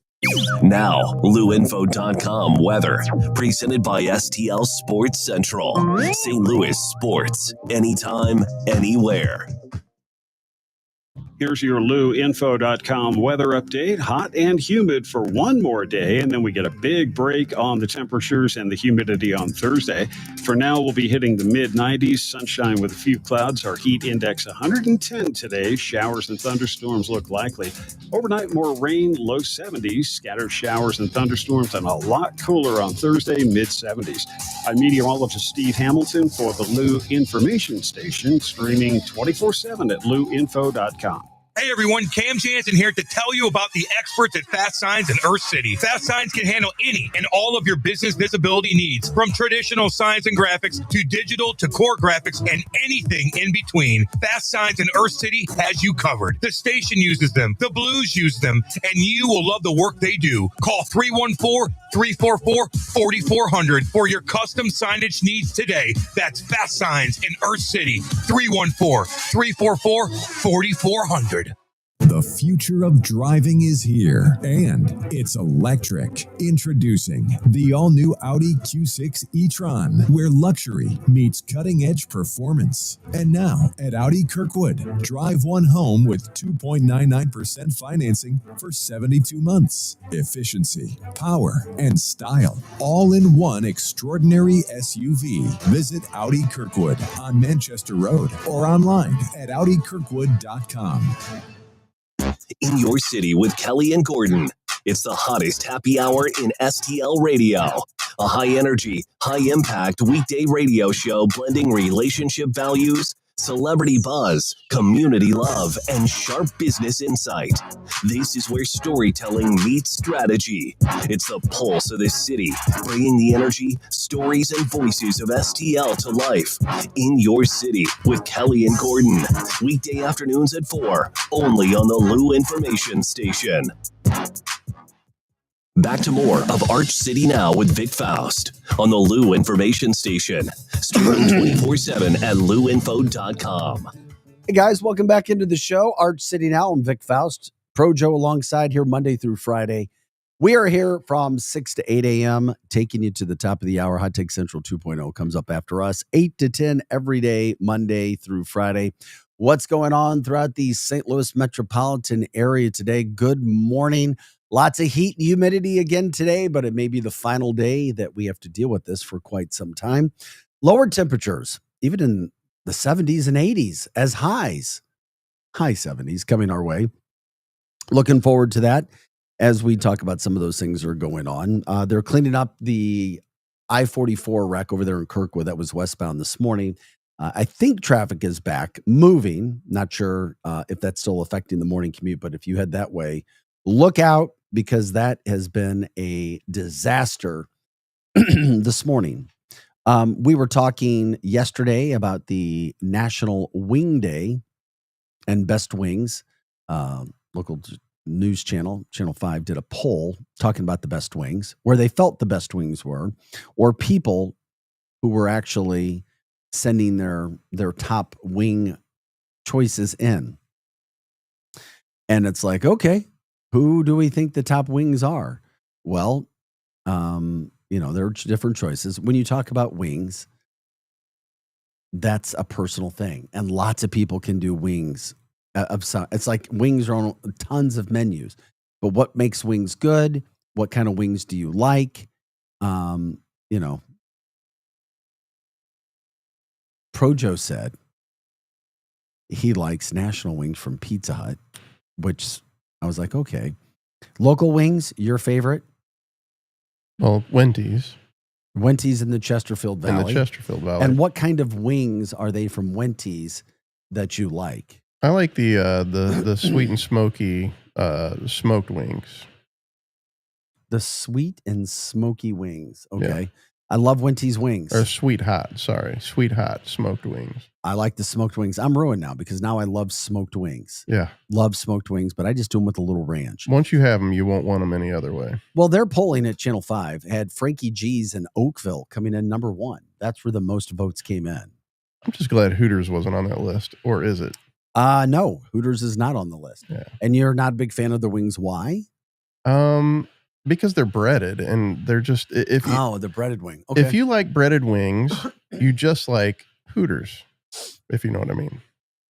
Now, luinfo.com weather. Presented by STL Sports Central. St. Louis sports. Anytime, anywhere. Here's your luinfo.com weather update. Hot and humid for one more day, and then we get a big break on the temperatures and the humidity on Thursday. For now, we'll be hitting the mid-90s, sunshine with a few clouds. Our heat index 110 today. Showers and thunderstorms look likely. Overnight, more rain, low 70s. Scattered showers and thunderstorms, and a lot cooler on Thursday, mid-70s. I'm meteorologist Steve Hamilton for the Lou Information Station, streaming 24/7 at luinfo.com. Hey everyone, Cam Jansen here to tell you about the experts at Fast Signs in Earth City. Fast Signs can handle any and all of your business visibility needs, from traditional signs and graphics to digital to core graphics and anything in between. Fast Signs in Earth City has you covered. The station uses them, the Blues use them, and you will love the work they do. Call 314-344-4400 for your custom signage needs today. That's Fast Signs in Earth City, 314-344-4400. The future of driving is here, and it's electric. Introducing the all-new Audi Q6 e-tron, where luxury meets cutting-edge performance. And now, at Audi Kirkwood, drive one home with 2.99% financing for 72 months. Efficiency, power, and style, all in one extraordinary SUV. Visit Audi Kirkwood on Manchester Road or online at audikirkwood.com. In your city with Kelly and Gordon. It's the hottest happy hour in STL radio. A high-energy, high-impact weekday radio show blending relationship values, celebrity buzz, community love, and sharp business insight. This is where storytelling meets strategy. It's the pulse of this city, bringing the energy, stories, and voices of STL to life. In your city with Kelly and Gordon. Weekday afternoons at 4, only on the Lou Information Station. Back to more of Arch City Now with Vic Faust on the Lou Information Station. Streaming 24/7 at louinfo.com. Hey guys, welcome back into the show. Arch City Now. I'm Vic Faust. Pro Joe alongside here Monday through Friday. We are here from 6 to 8 a.m., taking you to the top of the hour. Hot Take Central 2.0 comes up after us. 8 to 10 every day, Monday through Friday. What's going on throughout the St. Louis metropolitan area today? Good morning. Lots of heat and humidity again today, but it may be the final day that we have to deal with this for quite some time. Lower temperatures, even in the 70s and 80s as highs. High 70s coming our way. Looking forward to that as we talk about some of those things that are going on. They're cleaning up the I-44 wreck over there in Kirkwood that was westbound this morning. I think traffic is back moving. Not sure if that's still affecting the morning commute, but if you head that way, look out, because that has been a disaster this morning. We were talking yesterday about the National Wing Day and Best Wings. Local news channel, Channel 5, did a poll talking about the best wings, where they felt the best wings were, or people who were actually sending their top wing choices in. And it's like, okay, who do we think the top wings are? Well, there are different choices. When you talk about wings, that's a personal thing. And lots of people can do wings. It's like wings are on tons of menus. But what makes wings good? What kind of wings do you like? Projo said he likes National Wings from Pizza Hut, which I was like, okay. Local wings, your favorite? Well, Wendy's. Wendy's in the Chesterfield Valley. In the Chesterfield Valley. And what kind of wings are they from Wendy's that you like? I like the sweet and smoky smoked wings. The sweet and smoky wings. Okay. Yeah. I love Wendy's wings. Or sweet hot smoked wings. I like the smoked wings. I'm ruined now because now I love smoked wings. Yeah. Love smoked wings, but I just do them with a little ranch. Once you have them, you won't want them any other way. Well, their polling at Channel 5 had Frankie G's in Oakville coming in number 1. That's where the most votes came in. I'm just glad Hooters wasn't on that list. Or is it? No, Hooters is not on the list. Yeah. And you're not a big fan of the wings. Why? Because they're breaded and they're just the breaded wing. Okay. If you like breaded wings, you just like Hooters, if you know what I mean.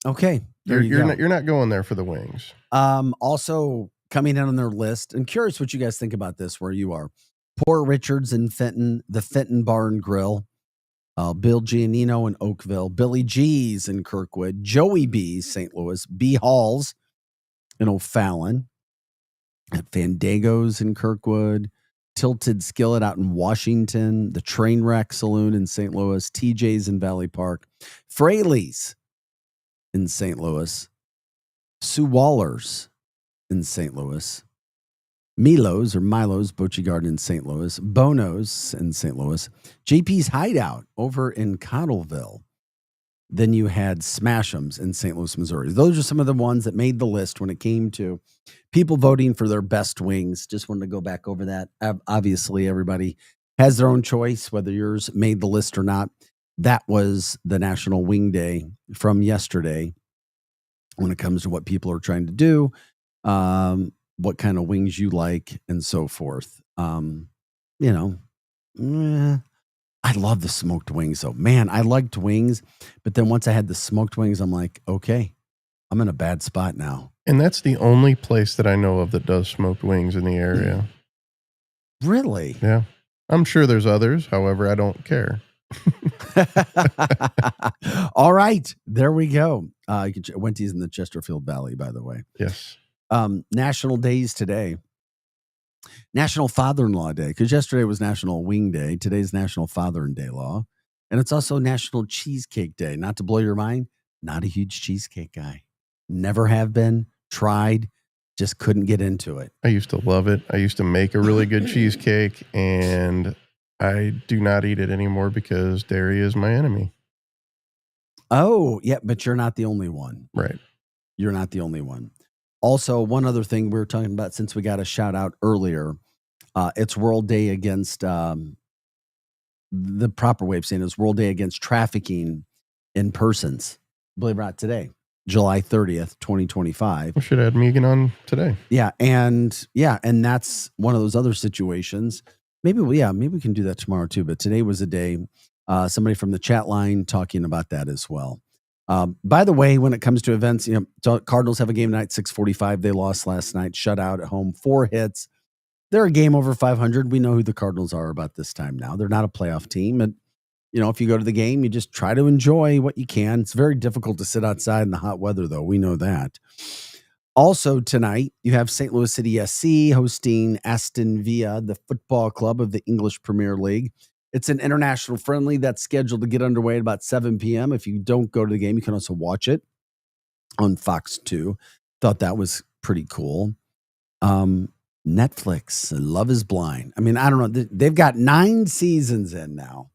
Okay. You're not going there for the wings. Also coming in on their list, I'm curious what you guys think about this where you are. Port Richards in Fenton, the Fenton Bar and Grill, Bill Giannino in Oakville, Billy G's in Kirkwood, Joey B's St. Louis, B Halls in O'Fallon, at Fandango's in Kirkwood, Tilted Skillet out in Washington, the Trainwreck Saloon in St. Louis, TJ's in Valley Park, Fraley's in St. Louis, Sue Waller's in St. Louis. Milo's Bocce Garden in St. Louis. Bono's in St. Louis. JP's Hideout over in Cottleville. Then you had Smash'ems in St. Louis, Missouri. Those are some of the ones that made the list when it came to people voting for their best wings. Just wanted to go back over that. Obviously, everybody has their own choice, whether yours made the list or not. That was the National Wing Day from yesterday when it comes to what people are trying to do, what kind of wings you like, and so forth. I love the smoked wings, though. Man, I liked wings, but then once I had the smoked wings, I'm like, okay, I'm in a bad spot now. And that's the only place that I know of that does smoked wings in the area. Really? Yeah. I'm sure there's others. However, I don't care. All right. There we go. Wendy's in the Chesterfield Valley, by the way. Yes. National days today. National Father-in-Law Day, because yesterday was National Wing Day. Today's National Father-in-Day Law. And it's also National Cheesecake Day. Not to blow your mind, not a huge cheesecake guy. Never have been, tried, just couldn't get into it. I used to love it. I used to make a really good cheesecake, and I do not eat it anymore because dairy is my enemy. Oh, yeah, but you're not the only one. Right. You're not the only one. Also, one other thing we were talking about, since we got a shout out earlier, it's World Day against, the proper way of saying it is World Day against trafficking in persons. Believe it or not, today, July 30th, 2025. We should have had Megan on today. Yeah. And that's one of those other situations. Maybe we can do that tomorrow too. But today was a day, somebody from the chat line talking about that as well. By the way, when it comes to events, Cardinals have a game tonight, 6:45. They lost last night, shutout at home, 4 hits. They're a game over 500. We know who the Cardinals are about this time now. They're not a playoff team. And, if you go to the game, you just try to enjoy what you can. It's very difficult to sit outside in the hot weather, though. We know that. Also tonight, you have St. Louis City SC hosting Aston Villa, the football club of the English Premier League. It's an international friendly that's scheduled to get underway at about 7 p.m. If you don't go to the game, you can also watch it on Fox 2. Thought that was pretty cool. Netflix, Love is Blind. I mean, I don't know. They've got 9 seasons in now.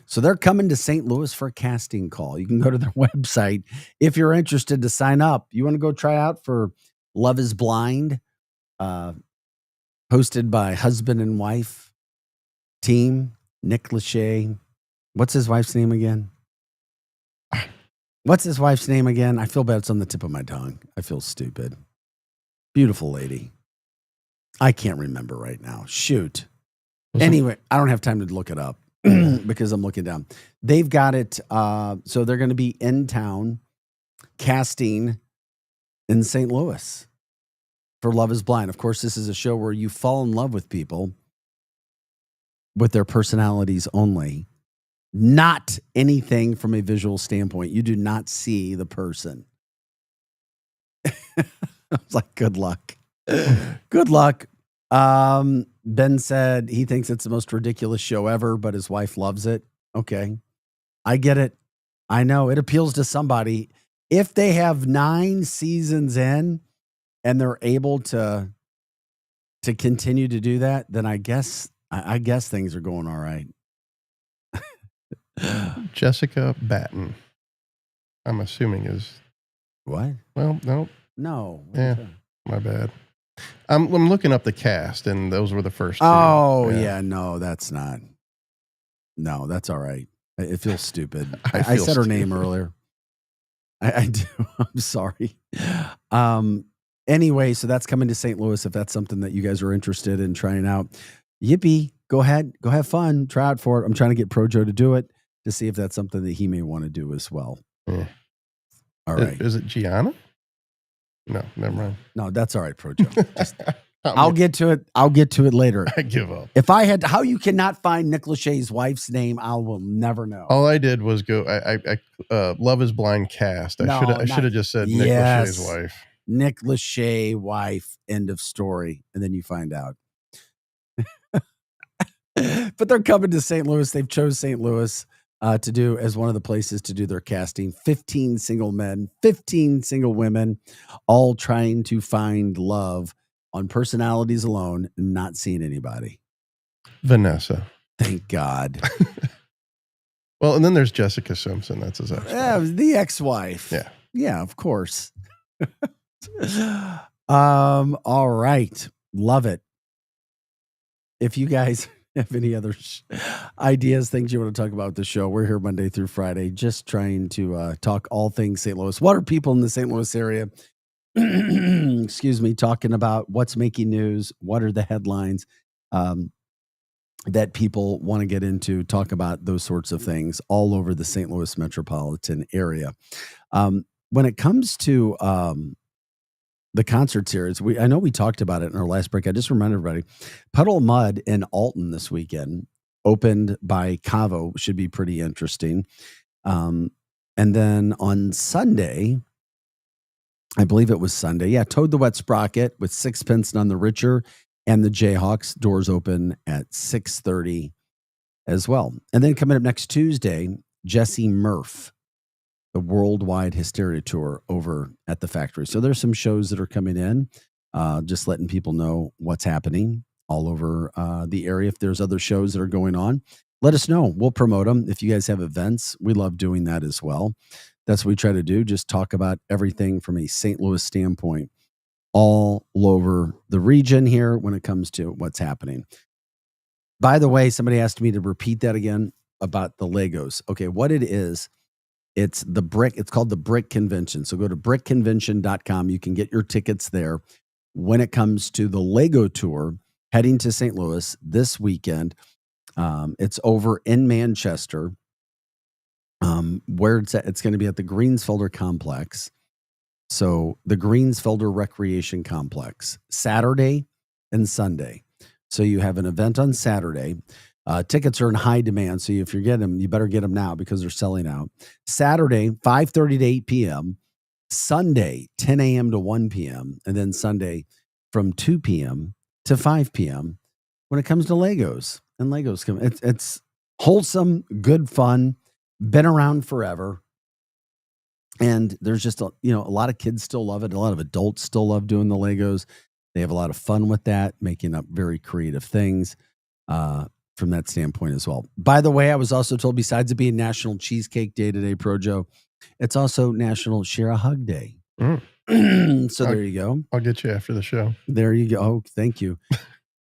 So they're coming to St. Louis for a casting call. You can go to their website if you're interested to sign up. You want to go try out for Love is Blind, hosted by husband and wife team, Nick Lachey. What's his wife's name again? I feel bad. It's on the tip of my tongue. I feel stupid. Beautiful lady. I can't remember right now. Shoot. Anyway, I don't have time to look it up because I'm looking down. They've got it. So they're going to be in town casting in St. Louis for Love is Blind. Of course, this is a show where you fall in love with people with their personalities only, not anything from a visual standpoint. You do not see the person. I was like, good luck. Good luck. Ben said he thinks it's the most ridiculous show ever, but his wife loves it. Okay. I get it. I know it appeals to somebody. If they have 9 seasons in and they're able to continue to do that, then I guess things are going all right. Jessica Batten, I'm assuming is what? Well, no. No. Yeah, my bad. I'm looking up the cast, and those were the first 2. Oh, yeah. No, that's not. No, that's all right. It feels stupid. I said her name earlier. I do. I'm sorry. Anyway, so that's coming to St. Louis. If that's something that you guys are interested in trying out, yippee, go ahead. Go have fun. Try out for it. I'm trying to get Projo to do it to see if that's something that he may want to do as well. Yeah. All right. Is it Gianna? No, never mind. No, that's all right, Projo. I'll get to it. I'll get to it later. I give up. If I had how you cannot find Nick Lachey's wife's name, I will never know. All I did was go. I Love is Blind cast. I should have just said Nick Lachey's wife. Nick Lachey wife. End of story. And then you find out. But they're coming to St. Louis. They've chose St. Louis. to do as one of the places to do their casting. 15 single men, 15 single women, all trying to find love on personalities alone, not seeing anybody. Vanessa. Thank God. Well, and then there's Jessica Simpson. That's his ex. Yeah, the ex-wife. Yeah. Yeah, of course. All right. Love it. If you guys have any other ideas, things you want to talk about with the show, we're here Monday through Friday, just trying to talk all things St. Louis. What are people in the St. Louis area, excuse me, talking about? What's making news? What are the headlines that people want to get into? Talk about those sorts of things all over the St. Louis metropolitan area. When it comes to the concert series, I know we talked about it in our last break. I just reminded everybody, Puddle of Mud in Alton this weekend, opened by Cavo, should be pretty interesting. And then on Sunday, I believe it was Sunday, yeah, Toad the Wet Sprocket with Sixpence None the Richer and the Jayhawks. Doors open at 6:30 as well. And then coming up next Tuesday, Jesse Murph, the Worldwide Hysteria Tour over at the Factory. So there's some shows that are coming in, just letting people know what's happening all over the area. If there's other shows that are going on, let us know. We'll promote them. If you guys have events, we love doing that as well. That's what we try to do. Just talk about everything from a St. Louis standpoint all over the region here when it comes to what's happening. By the way, somebody asked me to repeat that again about the Legos. Okay, what it is, it's called the Brick Convention. So go to brickconvention.com. You can get your tickets there. When it comes to the Lego tour heading to St. Louis this weekend, it's over in Manchester, where it's at. It's going to be at the Greensfelder Complex. So the Greensfelder Recreation Complex, Saturday and Sunday. So you have an event on Saturday. Tickets are in high demand, so if you're getting them, you better get them now because they're selling out. Saturday, 5:30 to 8 p.m. Sunday, 10 a.m. to 1 p.m. And then Sunday from 2 p.m. to 5 p.m. when it comes to Legos. And Legos come. It's wholesome, good fun, been around forever. And there's just a lot of kids still love it. A lot of adults still love doing the Legos. They have a lot of fun with that, making up very creative things from that standpoint as well. By the way, I was also told, besides it being National Cheesecake Day today, Projo, it's also National Share a Hug Day. So there you go. I'll get you after the show. There you go. Oh, thank you.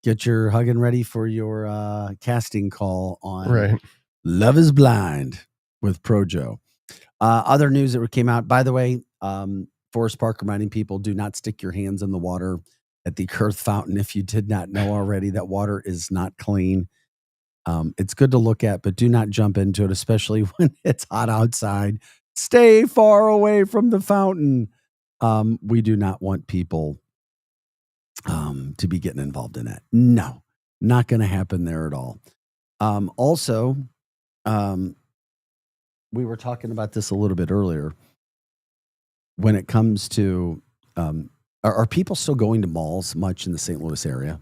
Get your hugging ready for your casting call on Love is Blind with Projo. Other news that came out, by the way, Forest Park reminding people, do not stick your hands in the water at the Kurth Fountain. If you did not know already, that water is not clean. It's good to look at, but do not jump into it, especially when it's hot outside. Stay far away from the fountain. We do not want people to be getting involved in that. No, not going to happen there at all. Also, we were talking about this a little bit earlier. When it comes to, are people still going to malls much in the St. Louis area?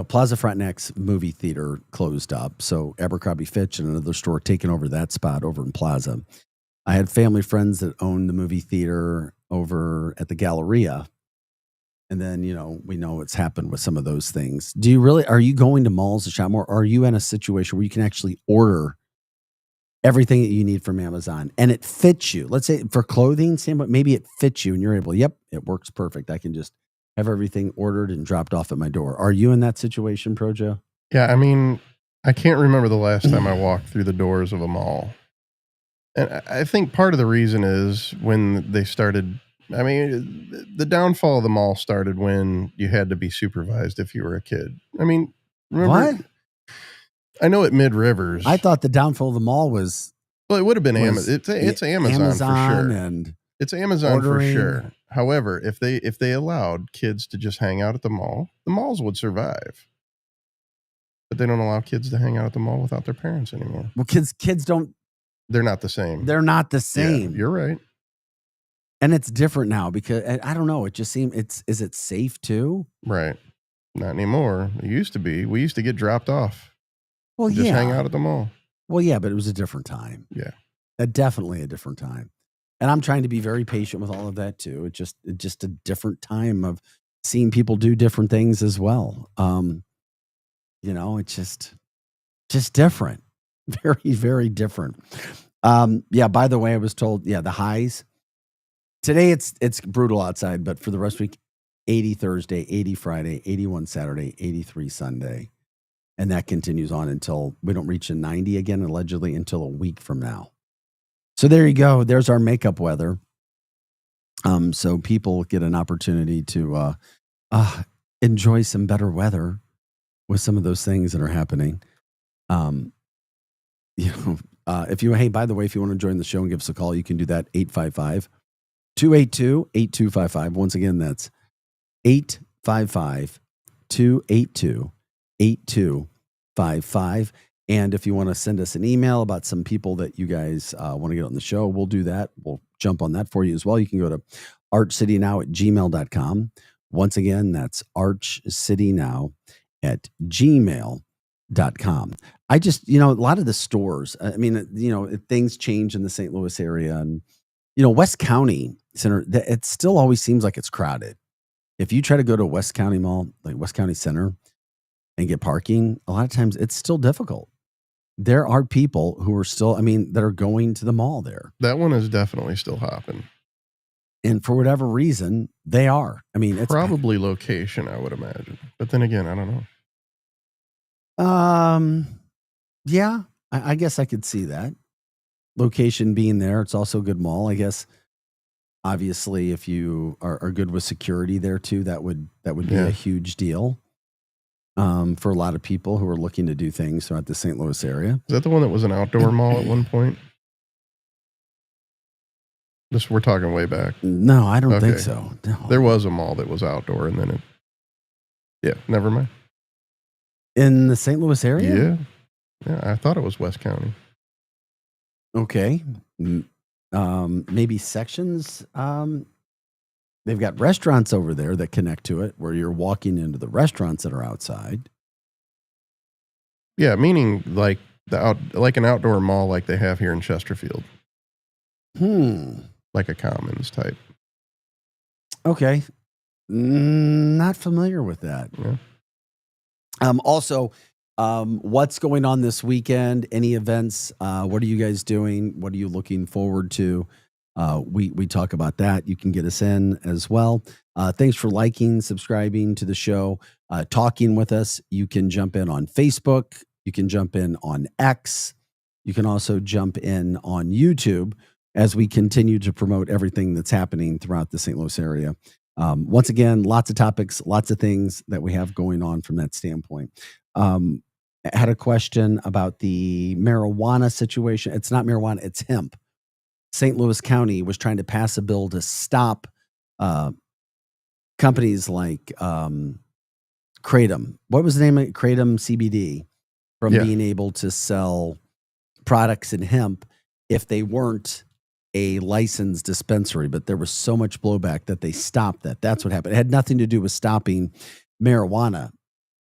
Plaza Frontenac's movie theater closed up, so Abercrombie Fitch and another store taking over that spot over in Plaza. I had family friends that owned the movie theater over at the Galleria. And then, we know what's happened with some of those things. Are you going to malls to shop more? Or are you in a situation where you can actually order everything that you need from Amazon and it fits you? Let's say for clothing, maybe it fits you and you're able, it works perfect. I can just have everything ordered and dropped off at my door. Are you in that situation, Projo? Yeah, I mean, I can't remember the last time I walked through the doors of a mall. And I think part of the reason is when they started, the downfall of the mall started when you had to be supervised if you were a kid. Remember? What? I know at Mid-Rivers. I thought the downfall of the mall was... Well, it would have been Amazon. It's Amazon for sure. And it's Amazon ordering. For sure. However, if they allowed kids to just hang out at the mall, the malls would survive. But they don't allow kids to hang out at the mall without their parents anymore. Well, kids don't... They're not the same. They're not the same. Yeah, you're right. And it's different now because, I don't know, it just seems, is it safe too? Right. Not anymore. It used to be. We used to get dropped off. Well, just hang out at the mall. Well, yeah, but it was a different time. Yeah. Definitely a different time. And I'm trying to be very patient with all of that too. It's just a different time of seeing people do different things as well. It's just different. Very, very different. Yeah, by the way, I was told, the highs. Today it's brutal outside, but for the rest of the week, 80 Thursday, 80 Friday, 81 Saturday, 83 Sunday. And that continues on until we don't reach a 90 again, allegedly until a week from now. So there you go. There's our makeup weather. So people get an opportunity to enjoy some better weather with some of those things that are happening. Hey, by the way, if you want to join the show and give us a call, you can do that. 855-282-8255. Once again, that's 855-282-8255. And if you want to send us an email about some people that you guys want to get on the show, we'll do that. We'll jump on that for you as well. You can go to archcitynow@gmail.com. Once again, that's archcitynow@gmail.com. I just, a lot of the stores, things change in the St. Louis area. And, West County Center, it still always seems like it's crowded. If you try to go to West County Mall, like West County Center, and get parking, a lot of times it's still difficult. There are people who are still, that are going to the mall there. That one is definitely still hopping. And for whatever reason, they are. It's probably location, I would imagine. But then again, I don't know. Yeah, I guess I could see that. Location being there, it's also a good mall, I guess. Obviously, if you are good with security there too, that would be a huge deal. For a lot of people who are looking to do things throughout the St. Louis area. Is that the one that was an outdoor mall at one point? We're talking way back. No, I don't think so. No. There was a mall that was outdoor, and then never mind. In the St. Louis area? Yeah, I thought it was West County. Okay. Maybe sections. They've got restaurants over there that connect to it where you're walking into the restaurants that are outside. Yeah, meaning like an outdoor mall like they have here in Chesterfield. Like a Commons type. Okay. Not familiar with that. Yeah. Also, what's going on this weekend? Any events? What are you guys doing? What are you looking forward to? We talk about that. You can get us in as well. Thanks for liking, subscribing to the show, talking with us. You can jump in on Facebook. You can jump in on X. You can also jump in on YouTube as we continue to promote everything that's happening throughout the St. Louis area. Once again, lots of topics, lots of things that we have going on from that standpoint. I had a question about the marijuana situation. It's not marijuana, it's hemp. St. Louis County was trying to pass a bill to stop companies like Kratom. What was the name of it? Kratom CBD from being able to sell products in hemp if they weren't a licensed dispensary. But there was so much blowback that they stopped that. That's what happened. It had nothing to do with stopping marijuana.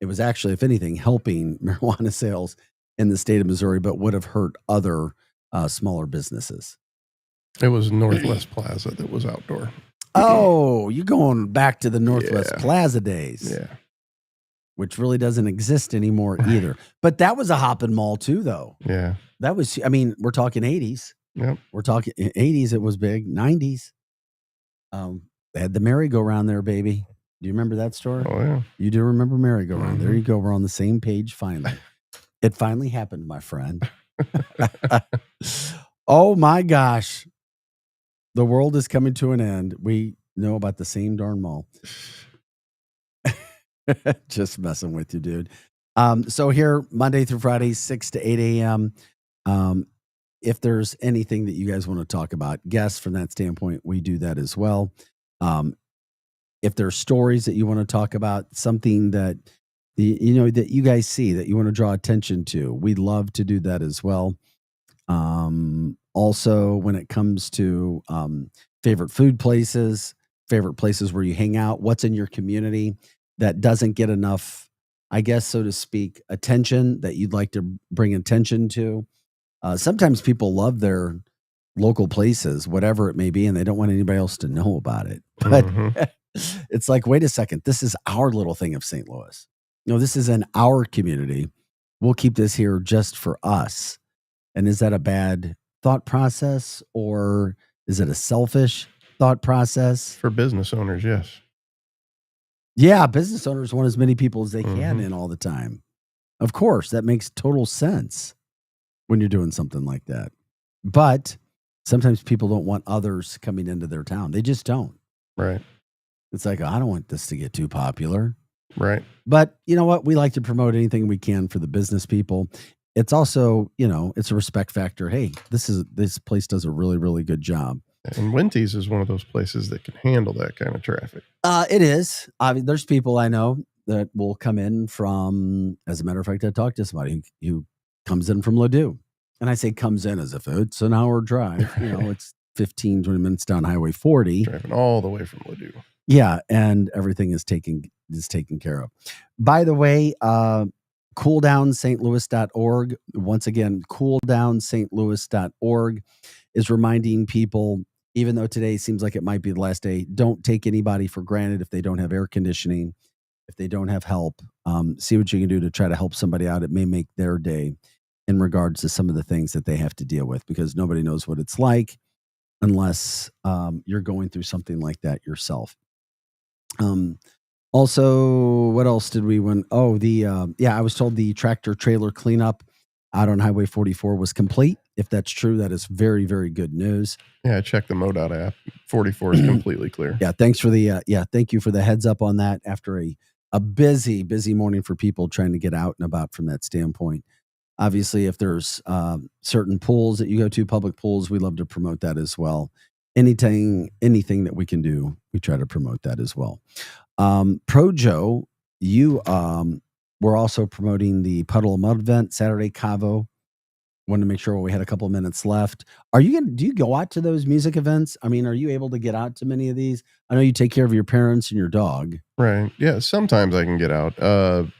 It was actually, if anything, helping marijuana sales in the state of Missouri, but would have hurt other smaller businesses. It was Northwest Plaza that was outdoor. Oh, you're going back to the Northwest Plaza days. Yeah. Which really doesn't exist anymore either. But that was a hopping mall too, though. Yeah. That was, we're talking 80s. Yep. We're talking 80s, it was big. 90s. They had the merry-go-round there, baby. Do you remember that story? Oh, yeah. You do remember merry-go-round. There you go. We're on the same page finally. It finally happened, my friend. Oh, my gosh. The world is coming to an end. We know about the same darn mall. Just messing with you, dude. So here, Monday through Friday, 6 to 8 a.m. If there's anything that you guys want to talk about, guests from that standpoint, we do that as well. If there's stories that you want to talk about, something that that you guys see that you want to draw attention to, we'd love to do that as well. Also, when it comes to favorite food places, favorite places where you hang out, what's in your community that doesn't get enough, I guess, so to speak, attention that you'd like to bring attention to. Sometimes people love their local places, whatever it may be, and they don't want anybody else to know about it. But it's like, wait a second, this is our little thing of St. Louis. No, this is in our community. We'll keep this here just for us. And is that a bad thought process, or is it a selfish thought process? For business owners, yes. Yeah, business owners want as many people as they can in all the time. Of course, that makes total sense when you're doing something like that. But sometimes people don't want others coming into their town. They just don't. Right. It's like, I don't want this to get too popular. Right. But you know what? We like to promote anything we can for the business people. It's also, it's a respect factor. Hey, this place does a really, really good job. And Winty's is one of those places that can handle that kind of traffic. It is. I mean, there's people I know that will come in from, as a matter of fact, I talked to somebody who comes in from Ladue. And I say comes in as if it's an hour drive. It's 15, 20 minutes down Highway 40. Driving all the way from Ladue. Yeah, and everything is taken care of. By the way, cooldownstlouis.org. Once again, cooldownstlouis.org is reminding people, even though today seems like it might be the last day, don't take anybody for granted if they don't have air conditioning, if they don't have help. See what you can do to try to help somebody out. It may make their day in regards to some of the things that they have to deal with, because nobody knows what it's like unless you're going through something like that yourself. Also, what else did we win? Oh, I was told the tractor trailer cleanup out on Highway 44 was complete. If that's true, that is very, very good news. Yeah, I checked the MoDOT app. 44 is completely clear. Yeah, thank you for the heads up on that after a busy, busy morning for people trying to get out and about from that standpoint. Obviously, if there's certain pools that you go to, public pools, we love to promote that as well. Anything that we can do, we try to promote that as well. Projo, you were also promoting the Puddle of Mud event Saturday, Cavo. Wanted to make sure we had a couple of minutes left. Do you go out to those music events? I mean, are you able to get out to many of these? I know you take care of your parents and your dog. Right. Yeah, sometimes I can get out.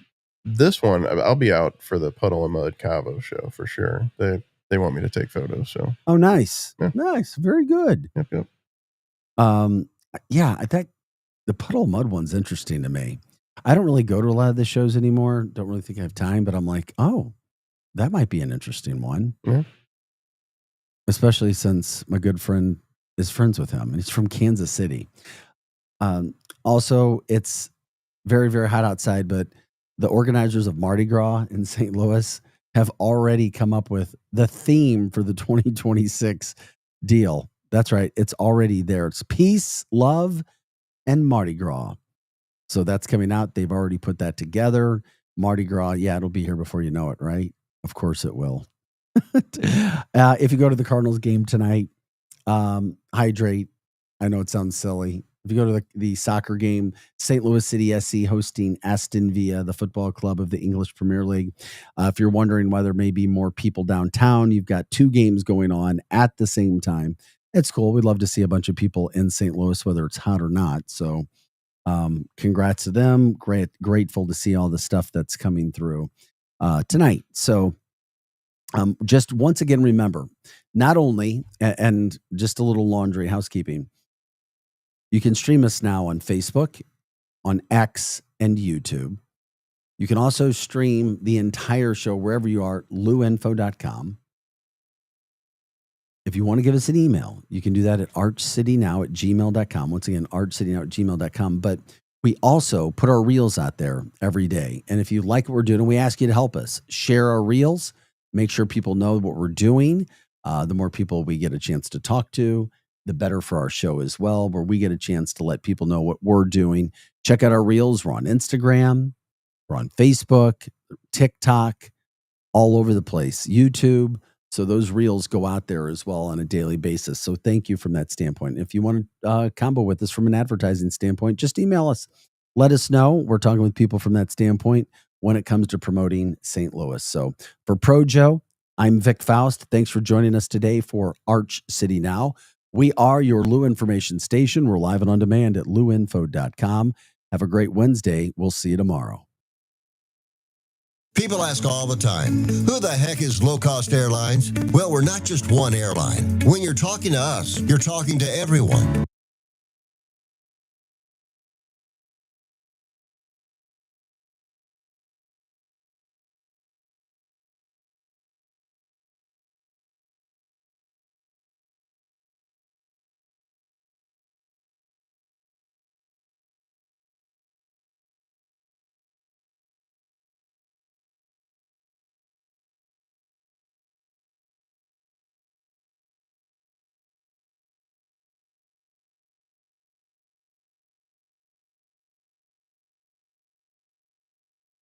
This one, I'll be out for the Puddle of Mud Cavo show for sure. They want me to take photos. So. Oh, nice. Yeah. Nice. Very good. Yep. Yeah, I think the Puddle of Mud one's interesting to me. I don't really go to a lot of the shows anymore. Don't really think I have time, but I'm like, oh, that might be an interesting one. Yeah. Especially since my good friend is friends with him, and he's from Kansas City. Also, it's very, very hot outside, but the organizers of Mardi Gras in St. Louis have already come up with the theme for the 2026 deal. That's right. It's already there. It's peace, love, and Mardi Gras. So that's coming out. They've already put that together. Mardi Gras, yeah, it'll be here before you know it, right? Of course it will. If you go to the Cardinals game tonight, hydrate. I know it sounds silly. If you go to the soccer game, St. Louis City SC hosting Aston Villa, the football club of the English Premier League. If you're wondering why there may be more people downtown, you've got two games going on at the same time. It's cool. We'd love to see a bunch of people in St. Louis, whether it's hot or not. So congrats to them. Grateful to see all the stuff that's coming through tonight. So just once again, remember, not only, and just a little laundry housekeeping, you can stream us now on Facebook, on X, and YouTube. You can also stream the entire show wherever you are, luinfo.com. If you want to give us an email, you can do that at archcitynow@gmail.com. Once again, archcitynow@gmail.com. But we also put our reels out there every day. And if you like what we're doing, we ask you to help us share our reels, make sure people know what we're doing. The more people we get a chance to talk to, the better for our show as well, where we get a chance to let people know what we're doing. Check out our reels. We're on Instagram. We're on Facebook, TikTok, all over the place, YouTube. So those reels go out there as well on a daily basis. So thank you from that standpoint. If you want to combo with us from an advertising standpoint, just email us. Let us know. We're talking with people from that standpoint when it comes to promoting St. Louis. So for Projo, I'm Vic Faust. Thanks for joining us today for Arch City Now. We are your Lou information station. We're live and on demand at luinfo.com. Have a great Wednesday. We'll see you tomorrow. People ask all the time, who the heck is Low Cost Airlines? Well, we're not just one airline. When you're talking to us, you're talking to everyone.